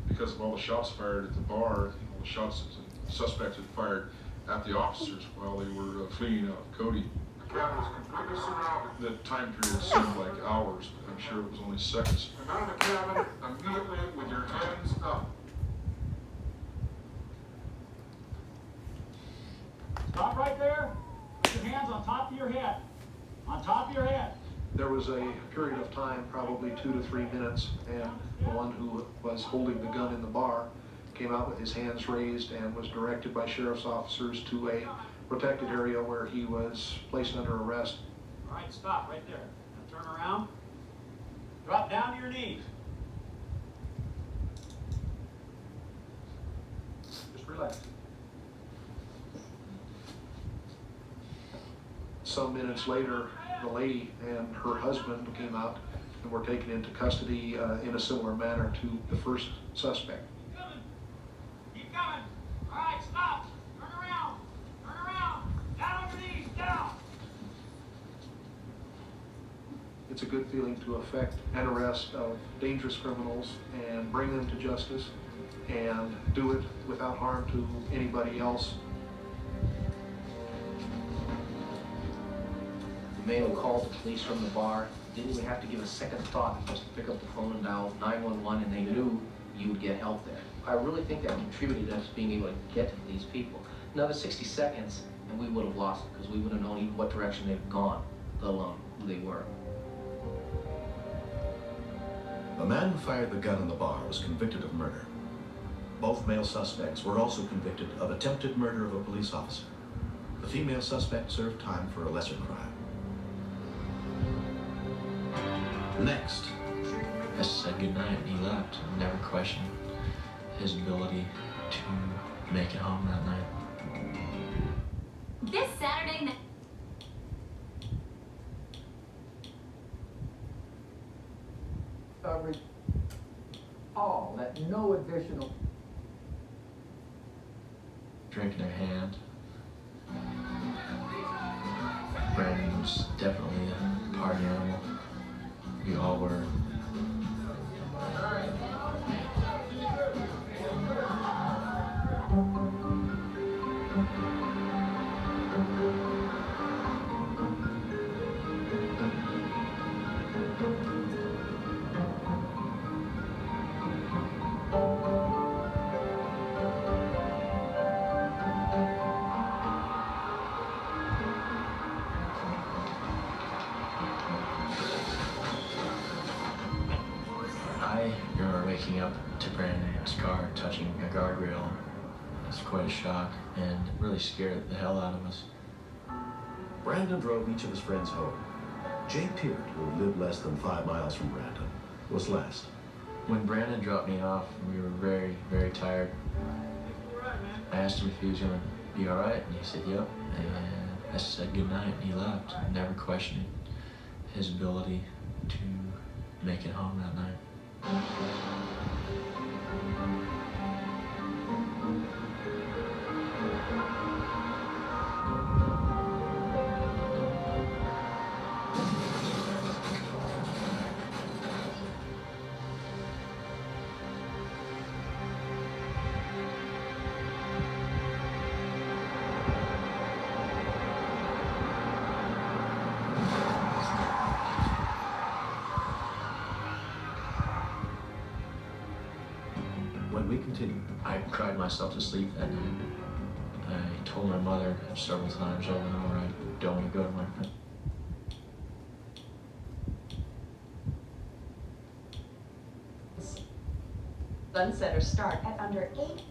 because of all the shots fired at the bar, and all the shots that the suspects had fired at the officers while they were fleeing out of Cody. The cabin is completely surrounded. The time period seemed like hours, but I'm sure it was only seconds. Come out of the cabin immediately with your hands up. Stop right there. Put your hands on top of your head. On top of your head. There was a period of time, probably 2 to 3 minutes, and the one who was holding the gun in the bar came out with his hands raised and was directed by sheriff's officers to a protected area where he was placed under arrest. All right, stop right there. Now turn around. Drop down to your knees. Just relax. Some minutes later, the lady and her husband came out and were taken into custody in a similar manner to the first suspect. Keep coming. All right, stop. Turn around. Turn around. Down on your knees. Down. It's a good feeling to effect an arrest of dangerous criminals and bring them to justice and do it without harm to anybody else. The man who called the police from the bar didn't even have to give a second thought, just to pick up the phone and dial 911, and they knew you would get help there. I really think that contributed to us being able to get to these people. Another 60 seconds, and we would have lost them, because we would have known even what direction they'd gone, let alone who they were. The man who fired the gun in the bar was convicted of murder. Both male suspects were also convicted of attempted murder of a police officer. The female suspect served time for a lesser crime. Next. I said goodnight and he left. Never questioned his ability to make it home that night. This Saturday night. Coverage. All that no additional. Drink in her hand. Brandon was definitely a party animal. We all were. waking up to Brandon's car touching a guardrail was quite a shock and really scared the hell out of us. Brandon drove each of his friends home. Jay Peart, who lived less than 5 miles from Brandon, was last. When Brandon dropped me off, we were very, very tired. I asked him if he was going to be all right, and he said, yep. And I said goodnight, and he left, never questioning his ability to make it home that night. When we continue, I cried myself to sleep that night. I told my mother several times over and over, I don't want to go to my friend. Sunsetters start at under 8.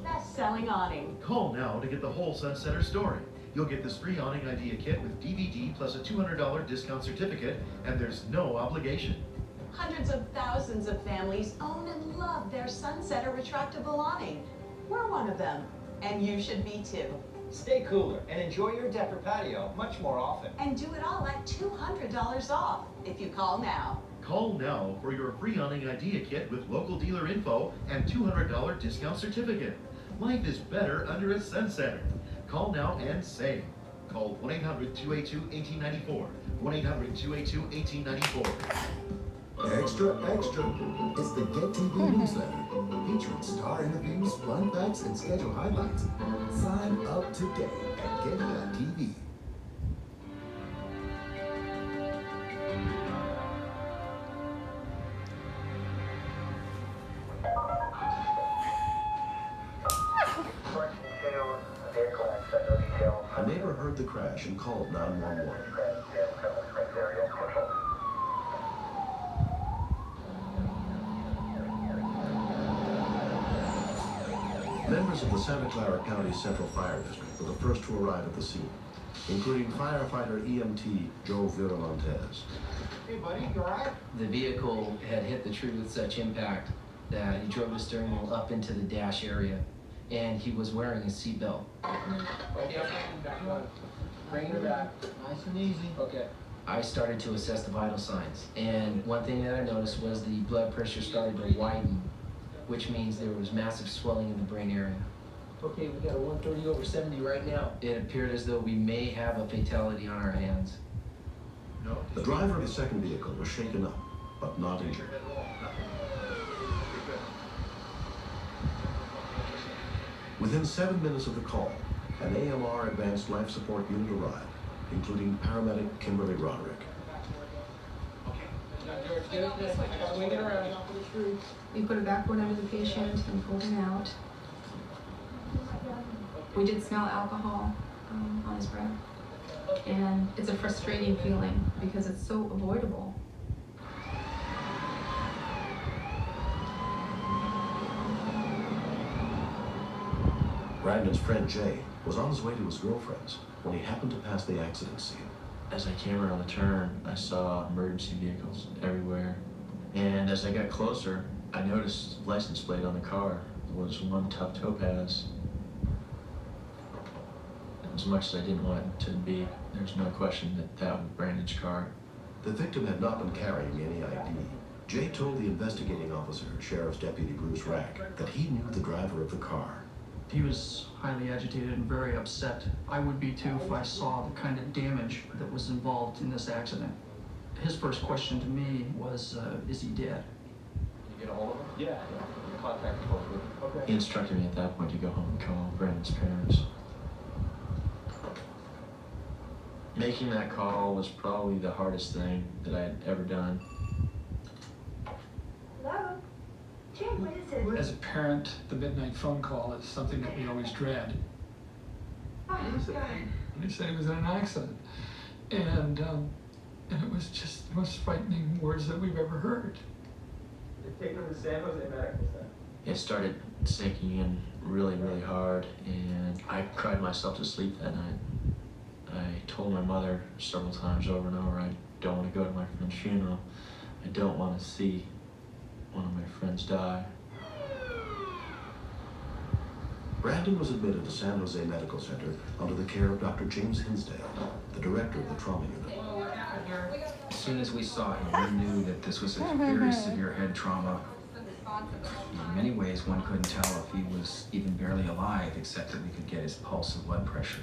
Best-selling awning. Call now to get the whole Sunsetter story. You'll get this free awning idea kit with DVD plus a $200 discount certificate, and there's no obligation. Hundreds of thousands of families own and love their Sunsetter retractable awning. We're one of them, and you should be too. Stay cooler and enjoy your deck or patio much more often. And do it all at $200 off if you call now. Call now for your free awning idea kit with local dealer info and $200 discount certificate. Life is better under a Sunsetter. Call now and save. Call 1-800-282-1894. 1-800-282-1894. Extra, extra. It's the Get TV newsletter featuring star interviews, fun facts, and schedule highlights. Sign up today at Get.tv. a neighbor heard the crash and called 911. Members of the Santa Clara County Central Fire District were the first to arrive at the scene, including firefighter EMT Joe Viramontes. Hey buddy, you alright? The vehicle had hit the tree with such impact that he drove the steering wheel up into the dash area, and he was wearing a seatbelt. Bring her back. Nice and easy. Okay. I started to assess the vital signs, and one thing that I noticed was the blood pressure started to widen, which means there was massive swelling in the brain area. Okay, we got a 130/70 right now. It appeared as though we may have a fatality on our hands. The driver of the second vehicle was shaken up, but not injured. Within 7 minutes of the call, an AMR Advanced Life Support Unit arrived, including paramedic Kimberly Roderick. We put a backboard under the patient and pulled him out. We did smell alcohol on his breath. And it's a frustrating feeling because it's so avoidable. Brandon's friend Jay was on his way to his girlfriend's when he happened to pass the accident scene. As I came around the turn, I saw emergency vehicles everywhere. And as I got closer, I noticed the license plate on the car was one Tough Topaz. As much as I didn't want it to be, there's no question that that was Brandon's car. The victim had not been carrying any ID. Jay told the investigating officer, Sheriff's Deputy Bruce Rack, that he knew the driver of the car. He was highly agitated and very upset. I would be too if I saw the kind of damage that was involved in this accident. His first question to me was, is he dead? Can you get a hold of him? Yeah. Contact both of them. Okay. He instructed me at that point to go home and call Brandon's parents. Making that call was probably the hardest thing that I had ever done. Hello? Jim, what is it? As a parent, the midnight phone call is something that we always dread. Oh, They said he was in an accident. And And it was just the most frightening words that we've ever heard. They take him to San Jose Medical Center. It started sinking in really, really hard, and I cried myself to sleep that night. I told my mother several times over and over, I don't want to go to my friend's funeral. I don't want to see one of my friends die. Brandon was admitted to San Jose Medical Center under the care of Dr. James Hinsdale, the director of the trauma unit. As soon as we saw him, we knew that this was a very severe head trauma. In many ways, one couldn't tell if he was even barely alive, except that we could get his pulse and blood pressure.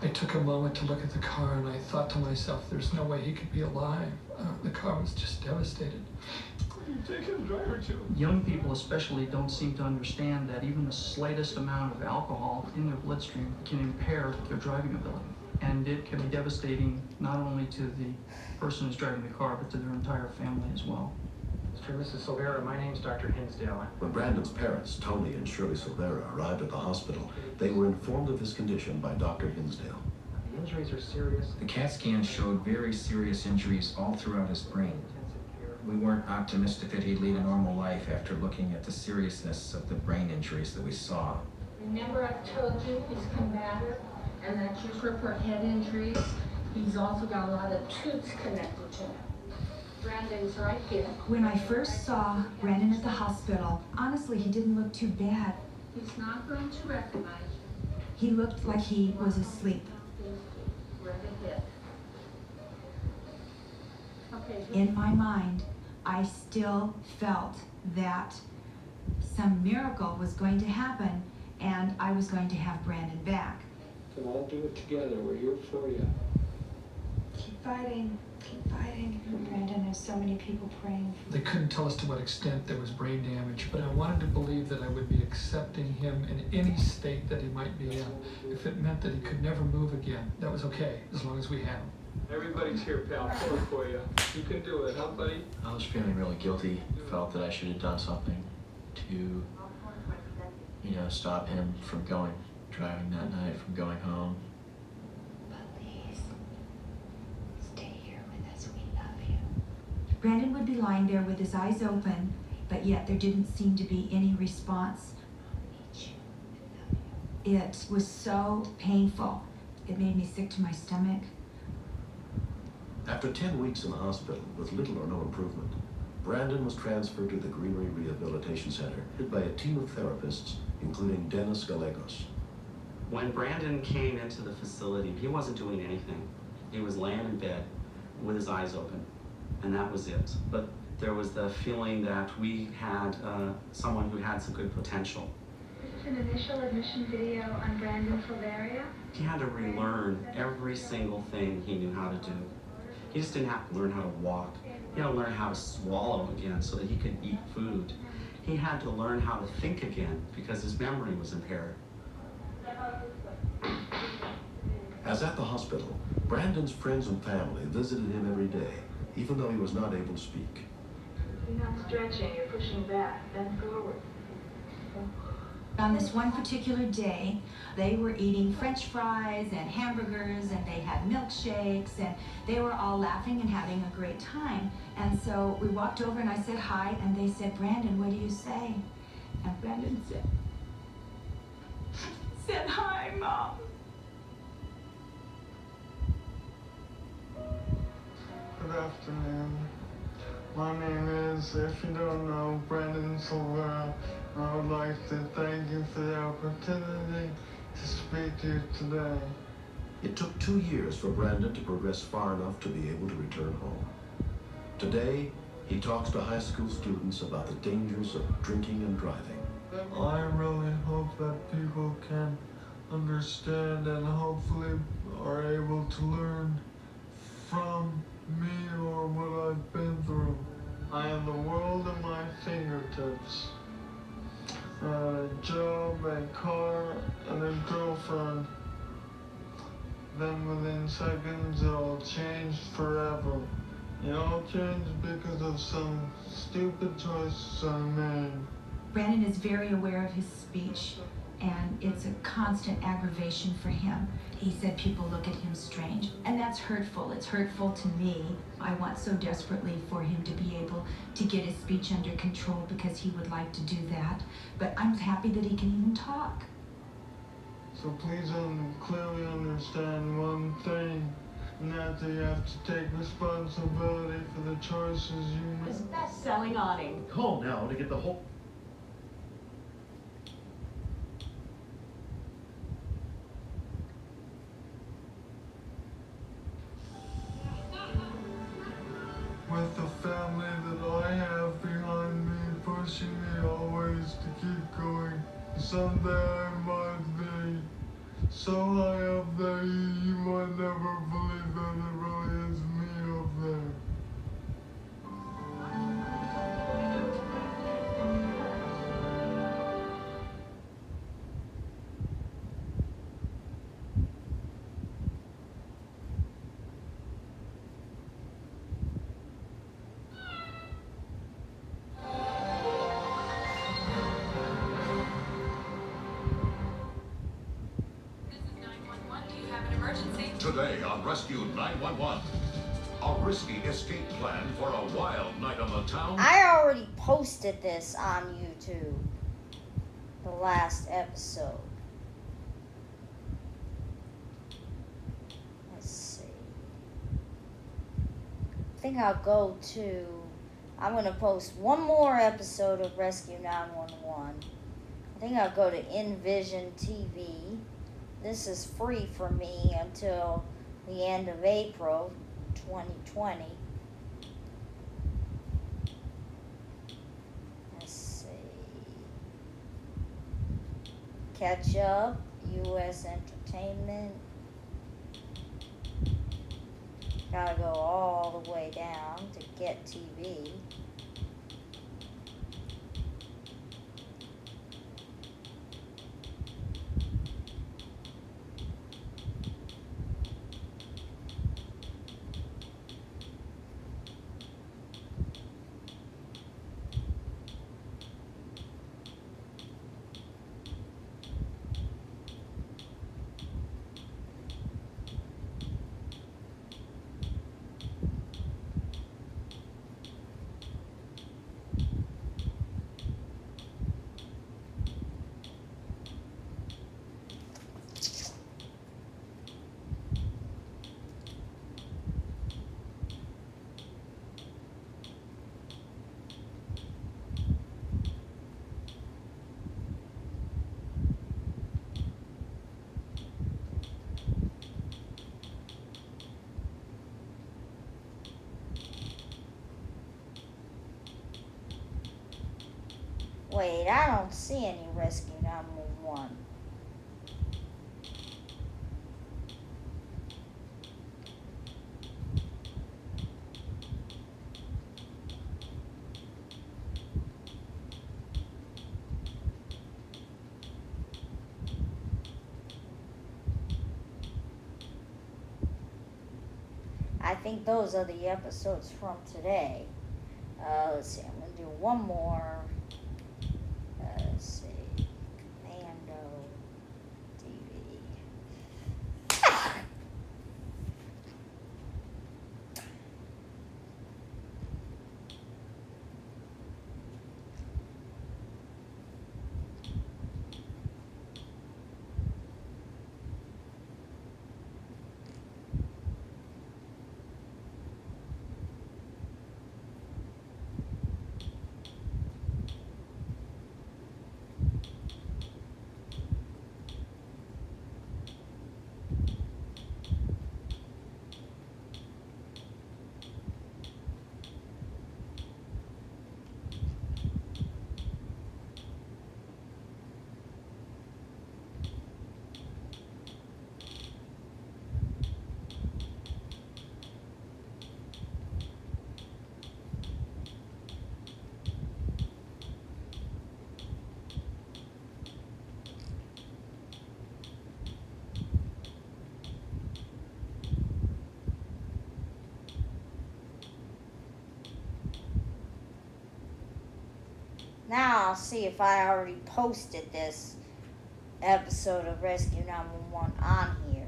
I took a moment to look at the car and I thought to myself, there's no way he could be alive. The car was just devastated. You take his driver too. Young people especially don't seem to understand that even the slightest amount of alcohol in their bloodstream can impair their driving ability. And it can be devastating not only to the person who's driving the car, but to their entire family as well. Mr. and Mrs. Silvera, my name's Dr. Hinsdale. When Brandon's parents, Tony and Shirley Silvera, arrived at the hospital, they were informed of his condition by Dr. Hinsdale. The injuries are serious. The CAT scan showed very serious injuries all throughout his brain. We weren't optimistic that he'd lead a normal life after looking at the seriousness of the brain injuries that we saw. Remember I told you he's combative and that you report head injuries? He's also got a lot of tubes connected to him. Brandon's right here. When I first saw Brandon at the hospital, honestly, he didn't look too bad. He's not going to recognize you. He looked like he was asleep. Right ahead. Okay. In my mind, I still felt that some miracle was going to happen and I was going to have Brandon back. We can all do it together. We're here for you. Keep fighting. Keep fighting. Brandon, there's so many people praying. They couldn't tell us to what extent there was brain damage, but I wanted to believe that I would be accepting him in any state that he might be in. If it meant that he could never move again, that was okay, as long as we had him. Everybody's here, pal. Pulling for you. You can do it, huh, buddy? I was feeling really guilty, felt that I should have done something to, stop him from driving that night, from going home. Please, stay here with us. We love you. Brandon would be lying there with his eyes open, but yet there didn't seem to be any response. It was so painful. It made me sick to my stomach. After 10 weeks in the hospital with little or no improvement, Brandon was transferred to the Greenery Rehabilitation Center, led by a team of therapists, including Dennis Gallegos. When Brandon came into the facility, he wasn't doing anything. He was laying in bed with his eyes open, and that was it. But there was the feeling that we had someone who had some good potential. This is an initial admission video on Brandon Silveria. He had to relearn every single thing he knew how to do. He just didn't have to learn how to walk. He had to learn how to swallow again so that he could eat food. He had to learn how to think again because his memory was impaired. As at the hospital, Brandon's friends and family visited him every day, even though he was not able to speak. You're not stretching, you're pushing back, bend forward. On this one particular day, they were eating French fries and hamburgers and they had milkshakes and they were all laughing and having a great time. And so we walked over and I said hi and they said, "Brandon, what do you say?" And Brandon said, "Hi, Mom." Good afternoon. My name is, if you don't know, Brandon Silvera. I would like to thank you for the opportunity to speak to you today. It took 2 years for Brandon to progress far enough to be able to return home. Today, he talks to high school students about the dangers of drinking and driving. I really hope that people can understand and hopefully are able to learn from me or what I've been through. I have the world at my fingertips. A job, a car, and a girlfriend. Then within seconds it all changed forever. It all changed because of some stupid choices I made. Brandon is very aware of his speech, and it's a constant aggravation for him. He said people look at him strange, and that's hurtful. It's hurtful to me. I want so desperately for him to be able to get his speech under control because he would like to do that. But I'm happy that he can even talk. So please clearly understand one thing, and that's that you have to take responsibility for the choices you His make. best-selling awning. Call now to get the whole... With the family that I have behind me, pushing me always to keep going. Someday I might be so high up there you might never believe that it really is me up there. Today on Rescue 911, a risky escape plan for a wild night on the town. I already posted this on YouTube. The last episode. Let's see. I think I'll go to... I'm going to post one more episode of Rescue 911. I think I'll go to InVision TV. This is free for me until the end of April 2020. Let's see. Catch Up, U.S. Entertainment. Gotta go all the way down to Get TV. Wait, I don't see any Rescue 911. I think those are the episodes from today. Let's see, I'm going to do one more. Let's see, Commando TV. Now I'll see if I already posted this episode of Rescue 911 on here.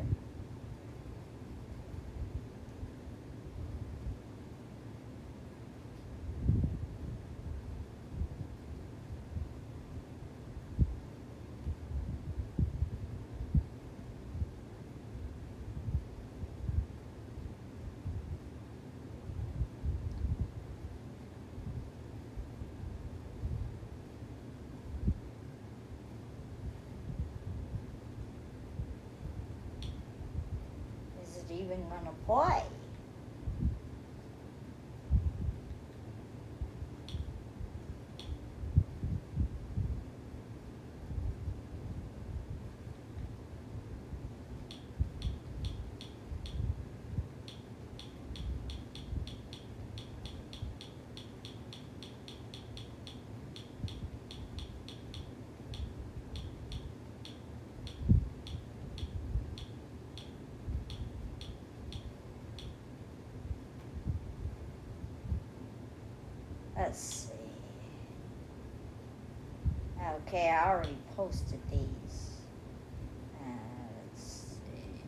Is it even gonna play? Let's see. Okay, I already posted these. Let's see.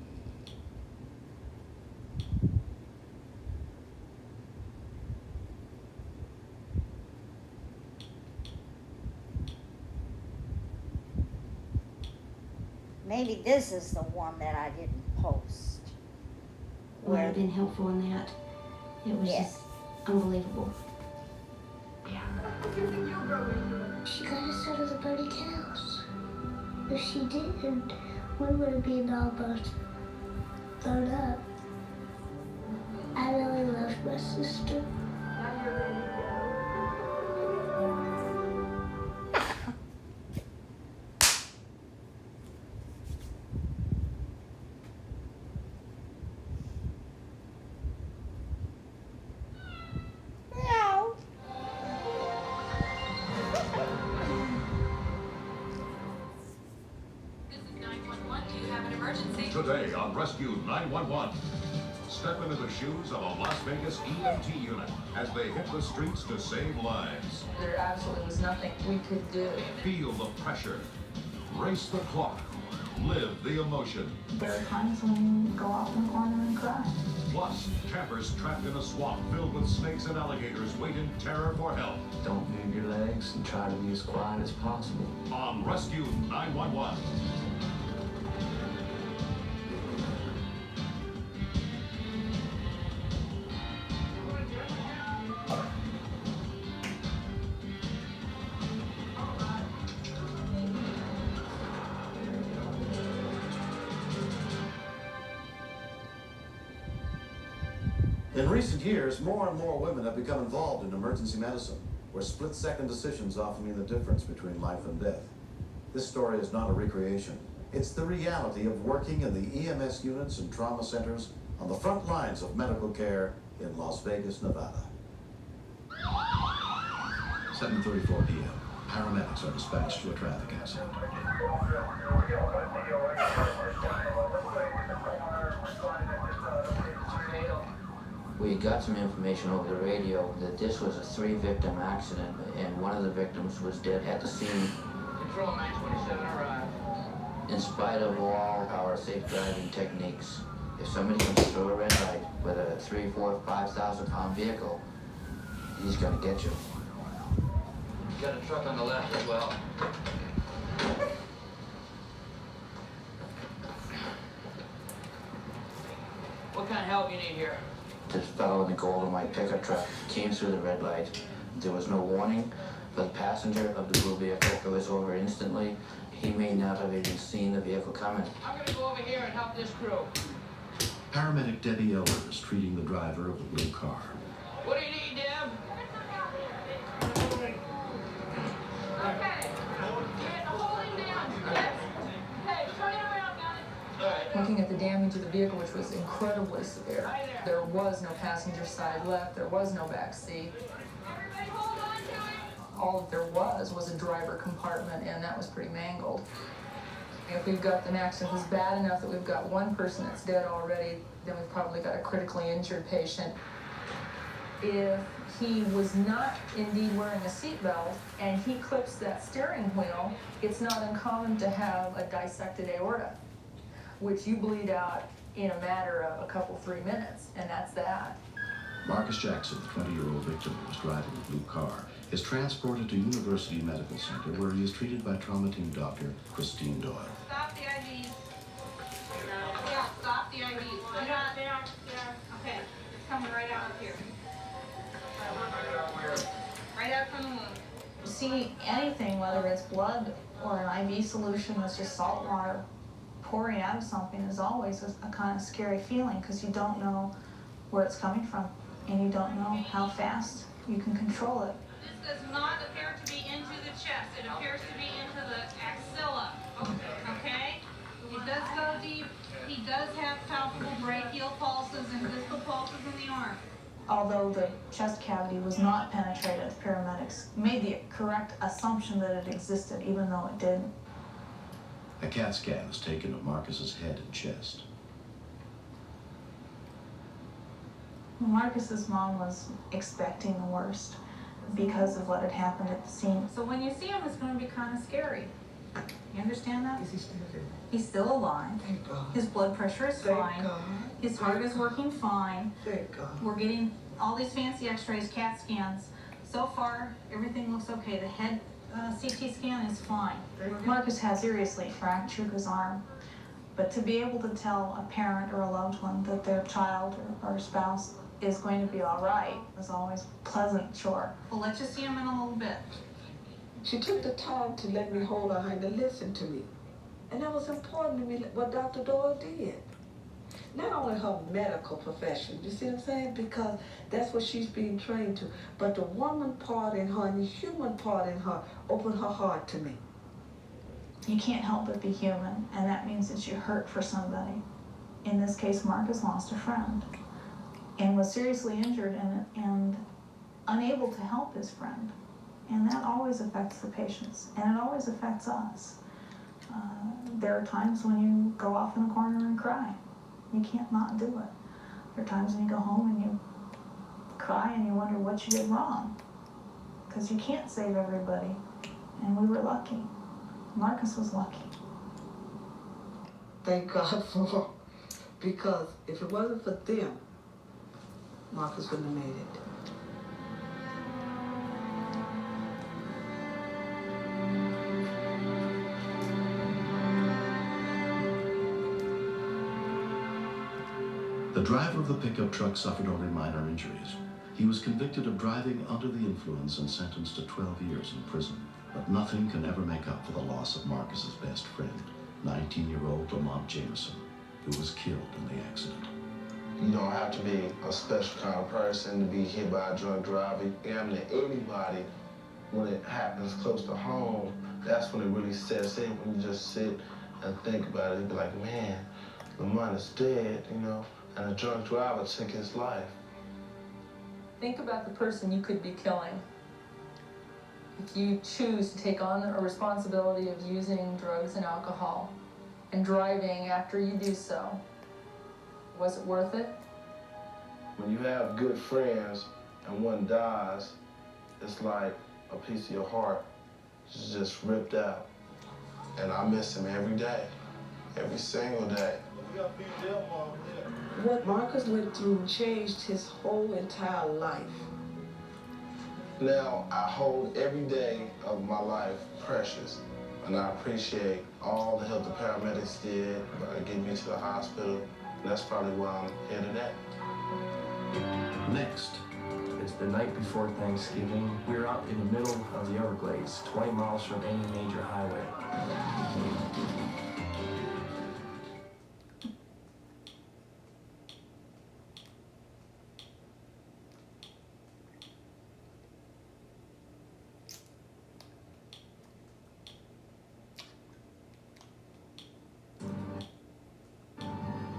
Maybe this is the one that I didn't post. Would have been helpful in that. It was just unbelievable. She got us out of the burning house. If she didn't, we would have been almost blown up. I really loved my sister. Today on Rescue 911, step into the shoes of a Las Vegas EMT unit as they hit the streets to save lives. There absolutely was nothing we could do. Feel the pressure. Race the clock. Live the emotion. There are times when you go off in the corner and cry. Plus, campers trapped in a swamp filled with snakes and alligators wait in terror for help. Don't move your legs and try to be as quiet as possible. On Rescue 911. In recent years, more and more women have become involved in emergency medicine, where split-second decisions often mean the difference between life and death. This story is not a recreation. It's the reality of working in the EMS units and trauma centers on the front lines of medical care in Las Vegas, Nevada. 7:34 p.m. Paramedics are dispatched to a traffic accident. We got some information over the radio that this was a 3-victim accident, and one of the victims was dead at the scene. Control 927 arrived. In spite of all our safe driving techniques, if somebody comes through a red light with a 3, 4, 5,000 pound vehicle, he's gonna get you. You got a truck on the left as well. What kind of help you need here? This fellow in the gold and white pickup truck came through the red light. There was no warning for the passenger of the blue vehicle. It was over instantly. He may not have even seen the vehicle coming. I'm gonna go over here and help this crew. Paramedic Debbie Elder is treating the driver of the blue car. What do you need, Deb? Okay. Hold him down. Hey, turn it around, guys. Looking at the damage of the vehicle, which was incredibly severe. There was no passenger side left, there was no back seat. All that there was a driver compartment, and that was pretty mangled. If we've got an accident that's bad enough that we've got one person that's dead already, then we've probably got a critically injured patient. if he was not indeed wearing a seatbelt and he clips that steering wheel, it's not uncommon to have a dissected aorta, which you bleed out in a matter of a couple, 3 minutes, and that's that. Marcus Jackson, the 20-year-old victim who was driving a blue car, is transported to University Medical Center where he is treated by trauma team doctor Christine Doyle. Stop the IVs. Yeah, stop the IVs. Put it out there. Okay, it's coming right out of here. Right out from the wound. See anything, whether it's blood or an IV solution that's just salt water pouring out of something, is always a kind of scary feeling because you don't know where it's coming from and you don't know how fast you can control it. This does not appear to be into the chest. It appears to be into the axilla. Okay? It does go deep. He does have palpable brachial pulses and distal pulses in the arm. Although the chest cavity was not penetrated, paramedics made the correct assumption that it existed, even though it didn't. A CAT scan is taken of Marcus's head and chest. Marcus's mom was expecting the worst because of what had happened at the scene. So when you see him, it's going to be kind of scary. You understand that? Is he still there? He's still alive. Thank God. His blood pressure is Thank fine. God. His heart is working fine. Thank God. We're getting all these fancy x-rays, CAT scans. So far, everything looks okay. The head CT scan is fine. Marcus has seriously fractured his arm. But to be able to tell a parent or a loved one that their child or spouse is going to be all right is always pleasant, sure. We'll let you see him in a little bit. She took the time to let me hold her hand and listen to me. And that was important to me, what Dr. Doyle did. Not only her medical profession, you see what I'm saying? Because that's what she's being trained to. But the woman part in her and the human part in her opened her heart to me. You can't help but be human, and that means that you hurt for somebody. In this case, Marcus lost a friend and was seriously injured and unable to help his friend. And that always affects the patients, and it always affects us. There are times when you go off in a corner and cry. You can't not do it. There are times when you go home and you cry and you wonder what you did wrong, because you can't save everybody, and we were lucky. Marcus was lucky. Thank God for, because if it wasn't for them, Marcus wouldn't have made it. The driver of the pickup truck suffered only minor injuries. He was convicted of driving under the influence and sentenced to 12 years in prison. But nothing can ever make up for the loss of Marcus's best friend, 19-year-old Lamont Jameson, who was killed in the accident. You don't have to be a special kind of person to be hit by a drunk driver. Damn near anybody, when it happens close to home, that's when it really sets in. When you just sit and think about it, you'd be like, man, Lamont is dead, you know, and a drunk driver took his life. Think about the person you could be killing. If you choose to take on a responsibility of using drugs and alcohol and driving after you do so, was it worth it? When you have good friends and one dies, it's like a piece of your heart is just ripped out. And I miss him every day, every single day. What Marcus went through changed his whole entire life. Now I hold every day of my life precious, and I appreciate all the help the paramedics did by getting me to the hospital. That's probably why I'm here today. Next. It's the night before Thanksgiving. We're out in the middle of the Everglades, 20 miles from any major highway.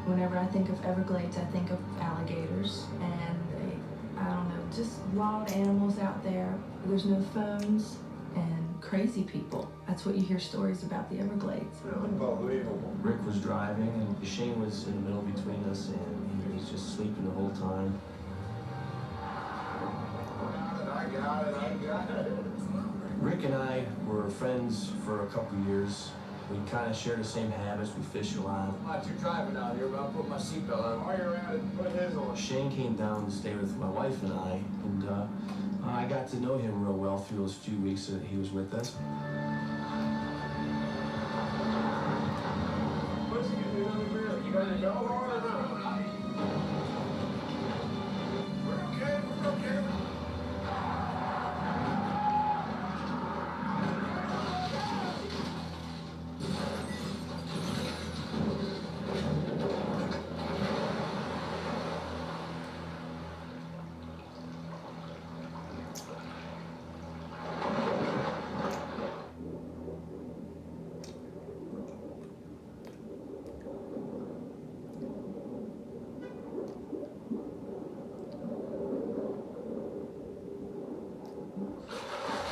Whenever I think of Everglades, I think of alligators and I don't know, just wild animals out there. There's no phones and crazy people. That's what you hear stories about the Everglades. Unbelievable. Rick was driving and Shane was in the middle between us and he was just sleeping the whole time. Rick and I were friends for a couple years. We kind of share the same habits. We fish a lot. Watch, you're driving out here, but I'll put my seatbelt on. While you're at it, put his on. Shane came down to stay with my wife and I got to know him real well through those few weeks that he was with us. You gotta go on or not? We're okay.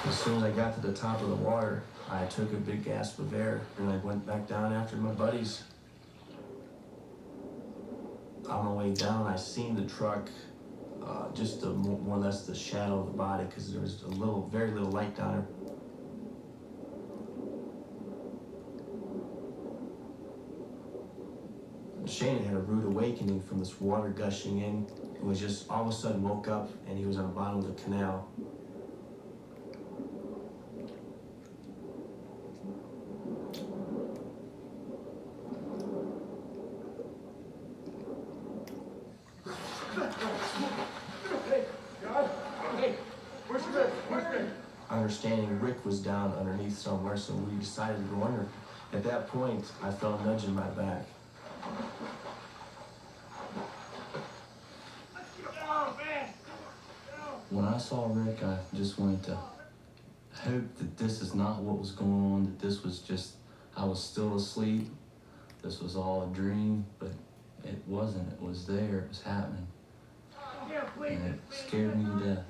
As soon as I got to the top of the water, I took a big gasp of air and I went back down after my buddies. On my way down, I seen the truck, just more or less the shadow of the body, because there was very little light down there. Shane had a rude awakening from this water gushing in. He was just all of a sudden woke up and he was on the bottom of the canal. Understanding Rick was down underneath somewhere, so we decided to go under. At that point, I felt a nudge in my back. When I saw Rick, I just wanted to hope that this is not what was going on, that this was just, I was still asleep. This was all a dream, but it wasn't. It was there, it was happening. And it scared me to death.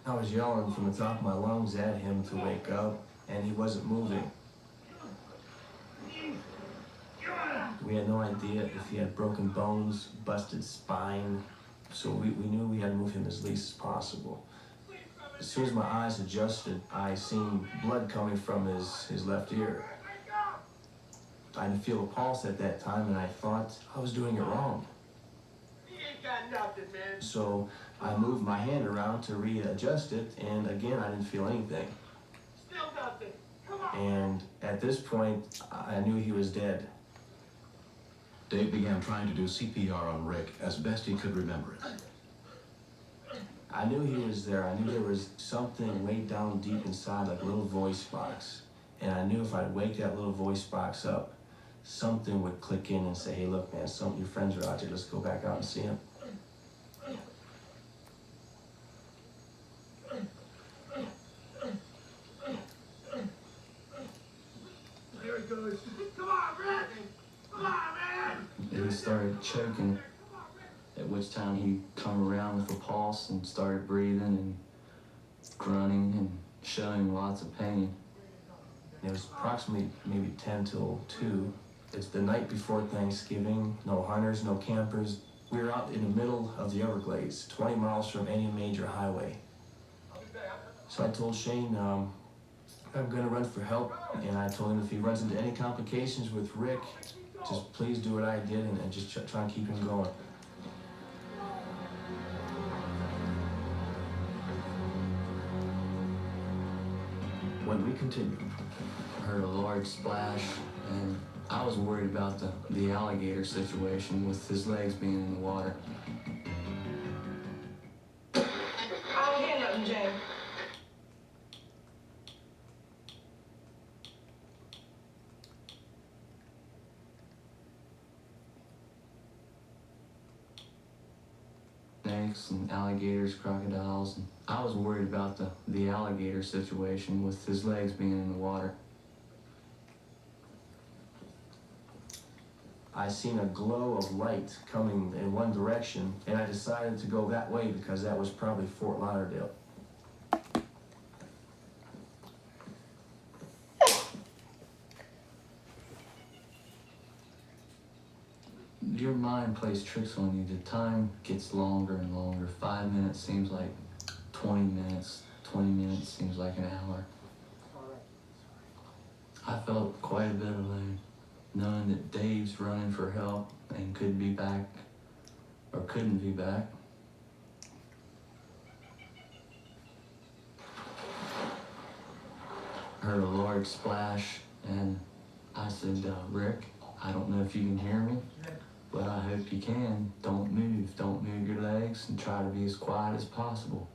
I was yelling from the top of my lungs at him to wake up, and he wasn't moving. We had no idea if he had broken bones, busted spine, so we knew we had to move him as least as possible. As soon as my eyes adjusted, I seen blood coming from his left ear. I didn't feel a pulse at that time, and I thought I was doing it wrong. So I moved my hand around to readjust it, and again, I didn't feel anything. Still nothing. Come on. And at this point, I knew he was dead. Dave began trying to do CPR on Rick as best he could remember it. I knew he was there. I knew there was something way down deep inside, like a little voice box. And I knew if I'd wake that little voice box up, something would click in and say, hey, look, man, some of your friends are out there. Let's go back out and see them. There it goes. Come on, Rick. Come on, man. He started choking, at which time he come around with a pulse and started breathing and grunting and showing lots of pain. It was approximately maybe 10 till 2. It's the night before Thanksgiving, no hunters, no campers. We were out in the middle of the Everglades, 20 miles from any major highway. So I told Shane, I'm gonna run for help, and I told him if he runs into any complications with Rick, just please do what I did and just try and keep him going. When we continued, I heard a large splash, and I was worried about the alligator situation with his legs being in the water. I don't hear nothing, Jane. Snakes and alligators, crocodiles, and I was worried about the alligator situation with his legs being in the water. I seen a glow of light coming in one direction, and I decided to go that way because that was probably Fort Lauderdale. Your mind plays tricks on you. The time gets longer and longer. 5 minutes seems like 20 minutes. 20 minutes seems like an hour. I felt quite a bit alone, knowing that Dave's running for help and could be back, or couldn't be back. Heard a large splash, and I said, Rick, I don't know if you can hear me, but I hope you can. Don't move your legs, and try to be as quiet as possible.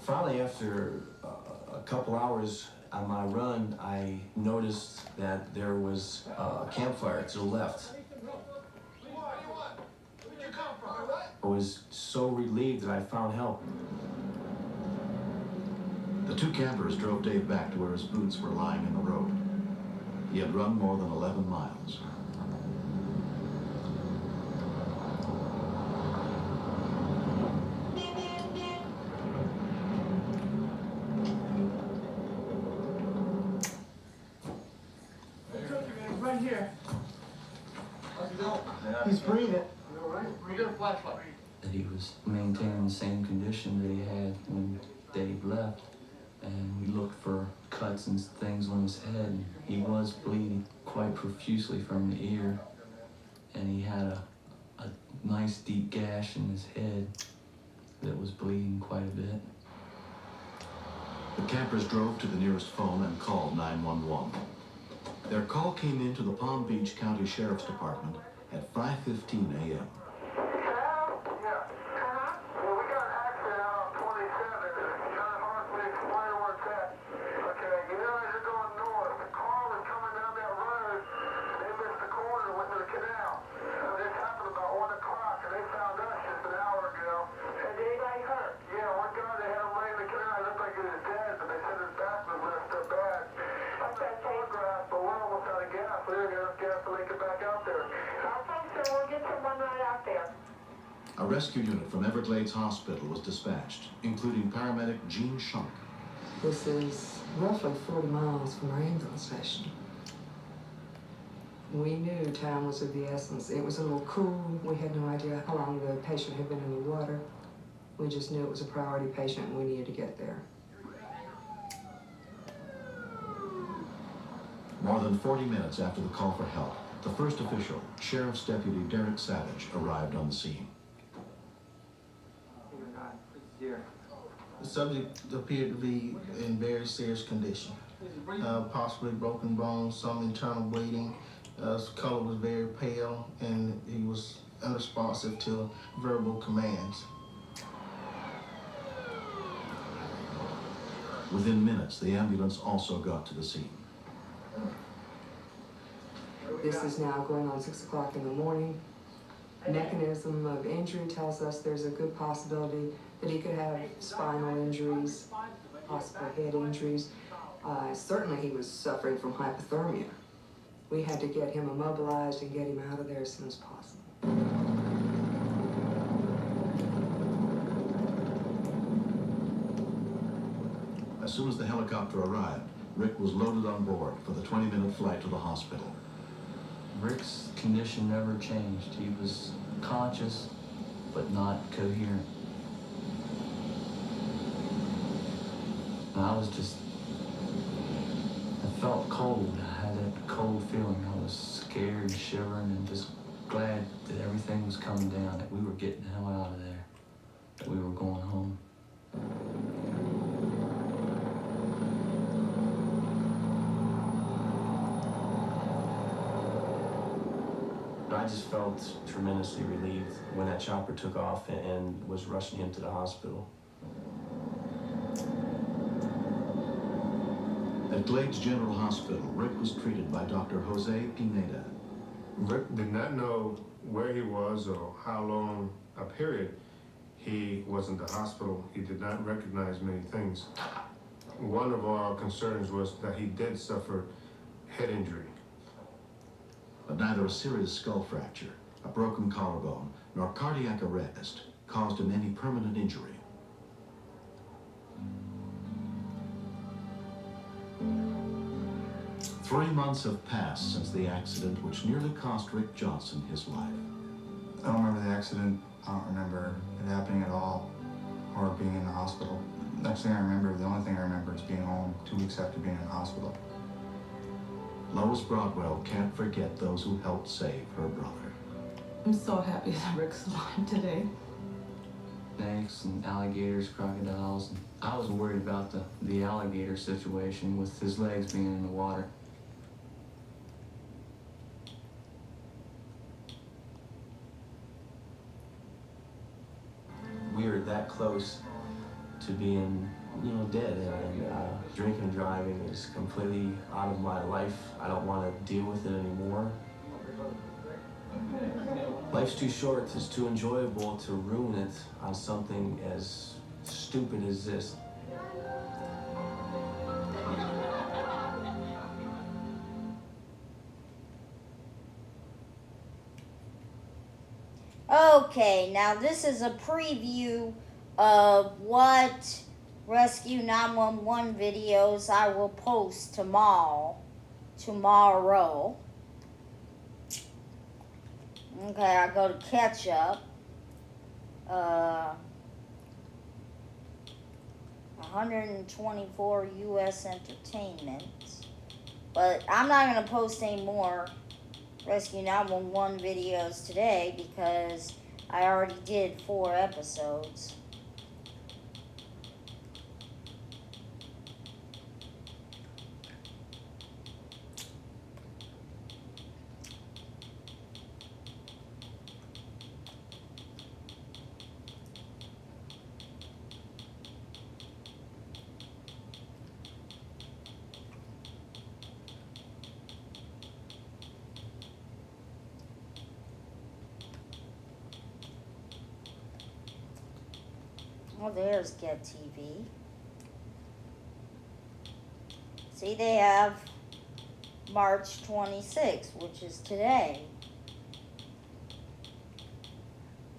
Finally, after a couple hours on my run, I noticed that there was a campfire to the left. I was so relieved that I found help. The two campers drove Dave back to where his boots were lying in the road. He had run more than 11 miles. Right here. He's breathing. You all right? We got a flashlight. That he was maintaining the same condition that he had when Dave left. And we looked for cuts and things on his head. He was bleeding quite profusely from the ear. And he had a nice deep gash in his head that was bleeding quite a bit. The campers drove to the nearest phone and called 911. Their call came into the Palm Beach County Sheriff's Department at 5:15 a.m. A rescue unit from Everglades Hospital was dispatched, including paramedic Gene Shunk. This is roughly 40 miles from our ambulance station. We knew time was of the essence. It was a little cool. We had no idea how long the patient had been in the water. We just knew it was a priority patient and we needed to get there. More than 40 minutes after the call for help, the first official, Sheriff's Deputy Derek Savage, arrived on the scene. The subject appeared to be in very serious condition. Possibly broken bones, some internal bleeding. His color was very pale, and he was unresponsive to verbal commands. Within minutes, the ambulance also got to the scene. This is now going on 6 o'clock in the morning. Mechanism of injury tells us there's a good possibility that he could have spinal injuries, possible head injuries. Certainly he was suffering from hypothermia. We had to get him immobilized and get him out of there as soon as possible. As soon as the helicopter arrived, Rick was loaded on board for the 20-minute flight to the hospital. Rick's condition never changed. He was conscious, but not coherent. And I felt cold. I had that cold feeling. I was scared, shivering, and just glad that everything was coming down, that we were getting the hell out of there, that we were going home. I just felt tremendously relieved when that chopper took off and was rushing him to the hospital. At Glades General Hospital, Rick was treated by Dr. Jose Pineda. Rick did not know where he was or how long a period he was in the hospital. He did not recognize many things. One of our concerns was that he did suffer head injury. But neither a serious skull fracture, a broken collarbone, nor cardiac arrest caused him any permanent injury. 3 months have passed since the accident which nearly cost Rick Johnson his life. I don't remember the accident. I don't remember it happening at all or being in the hospital. Next thing I remember, the only thing I remember is being home 2 weeks after being in the hospital. Lois Broadwell can't forget those who helped save her brother. I'm so happy that Rick's alive today. Snakes and alligators, crocodiles. And I was worried about the alligator situation with his legs being in the water. We were that close to being, dead, and drinking and driving is completely out of my life. I don't want to deal with it anymore. Life's too short, it's too enjoyable to ruin it on something as stupid as this. Okay, now this is a preview of what Rescue 911 videos I will post tomorrow. Okay, I go to catch up. 124 U.S. entertainments. But I'm not going to post any more Rescue 911 videos today because I already did 4 episodes. Well, there's Get TV. See, they have March 26th, which is today.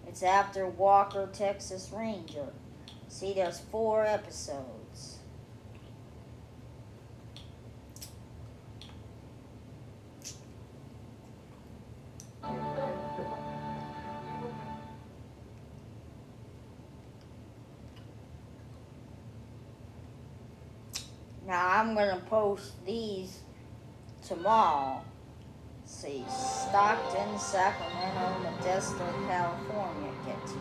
It's after Walker, Texas Ranger. See, there's 4 episodes. Now I'm going to post these tomorrow. Let's see, Stockton, Sacramento, Modesto, California, Get TV.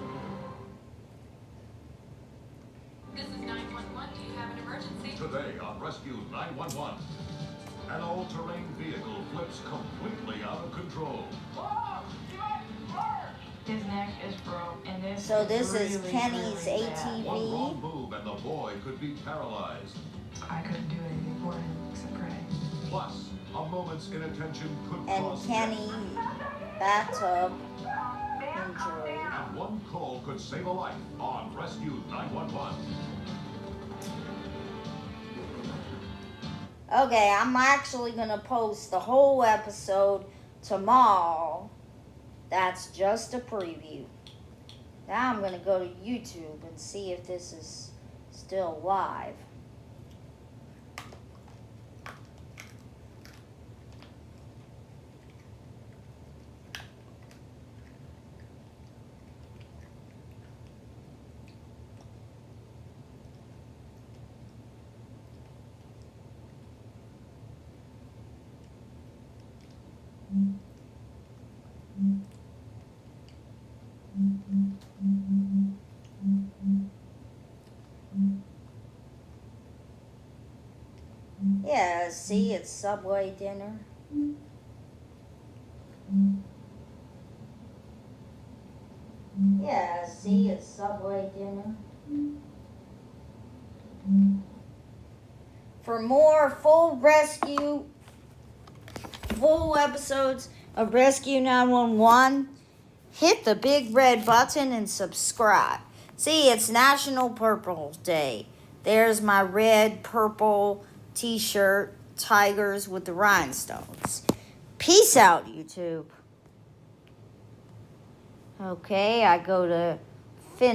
This is 911. Do you have an emergency? Today on Rescue 911, an all-terrain vehicle flips completely out of control. His neck is broke, and this So this really, is Kenny's really bad. One ATV. wrong move and the boy could be paralyzed. I couldn't do anything for him except pray. Plus, a moment's inattention could And cause Kenny death. bathtub injury. And one call could save a life on Rescue 911. Okay, I'm actually going to post the whole episode tomorrow. That's just a preview. Now I'm going to go to YouTube and see if this is still live. Yeah, see, it's Subway dinner. Yeah, see, it's Subway dinner. For more full episodes of Rescue 911, hit the big red button and subscribe. See, it's National Purple Day. There's my red, purple t-shirt, tigers with the rhinestones. Peace out, YouTube. Okay, I go to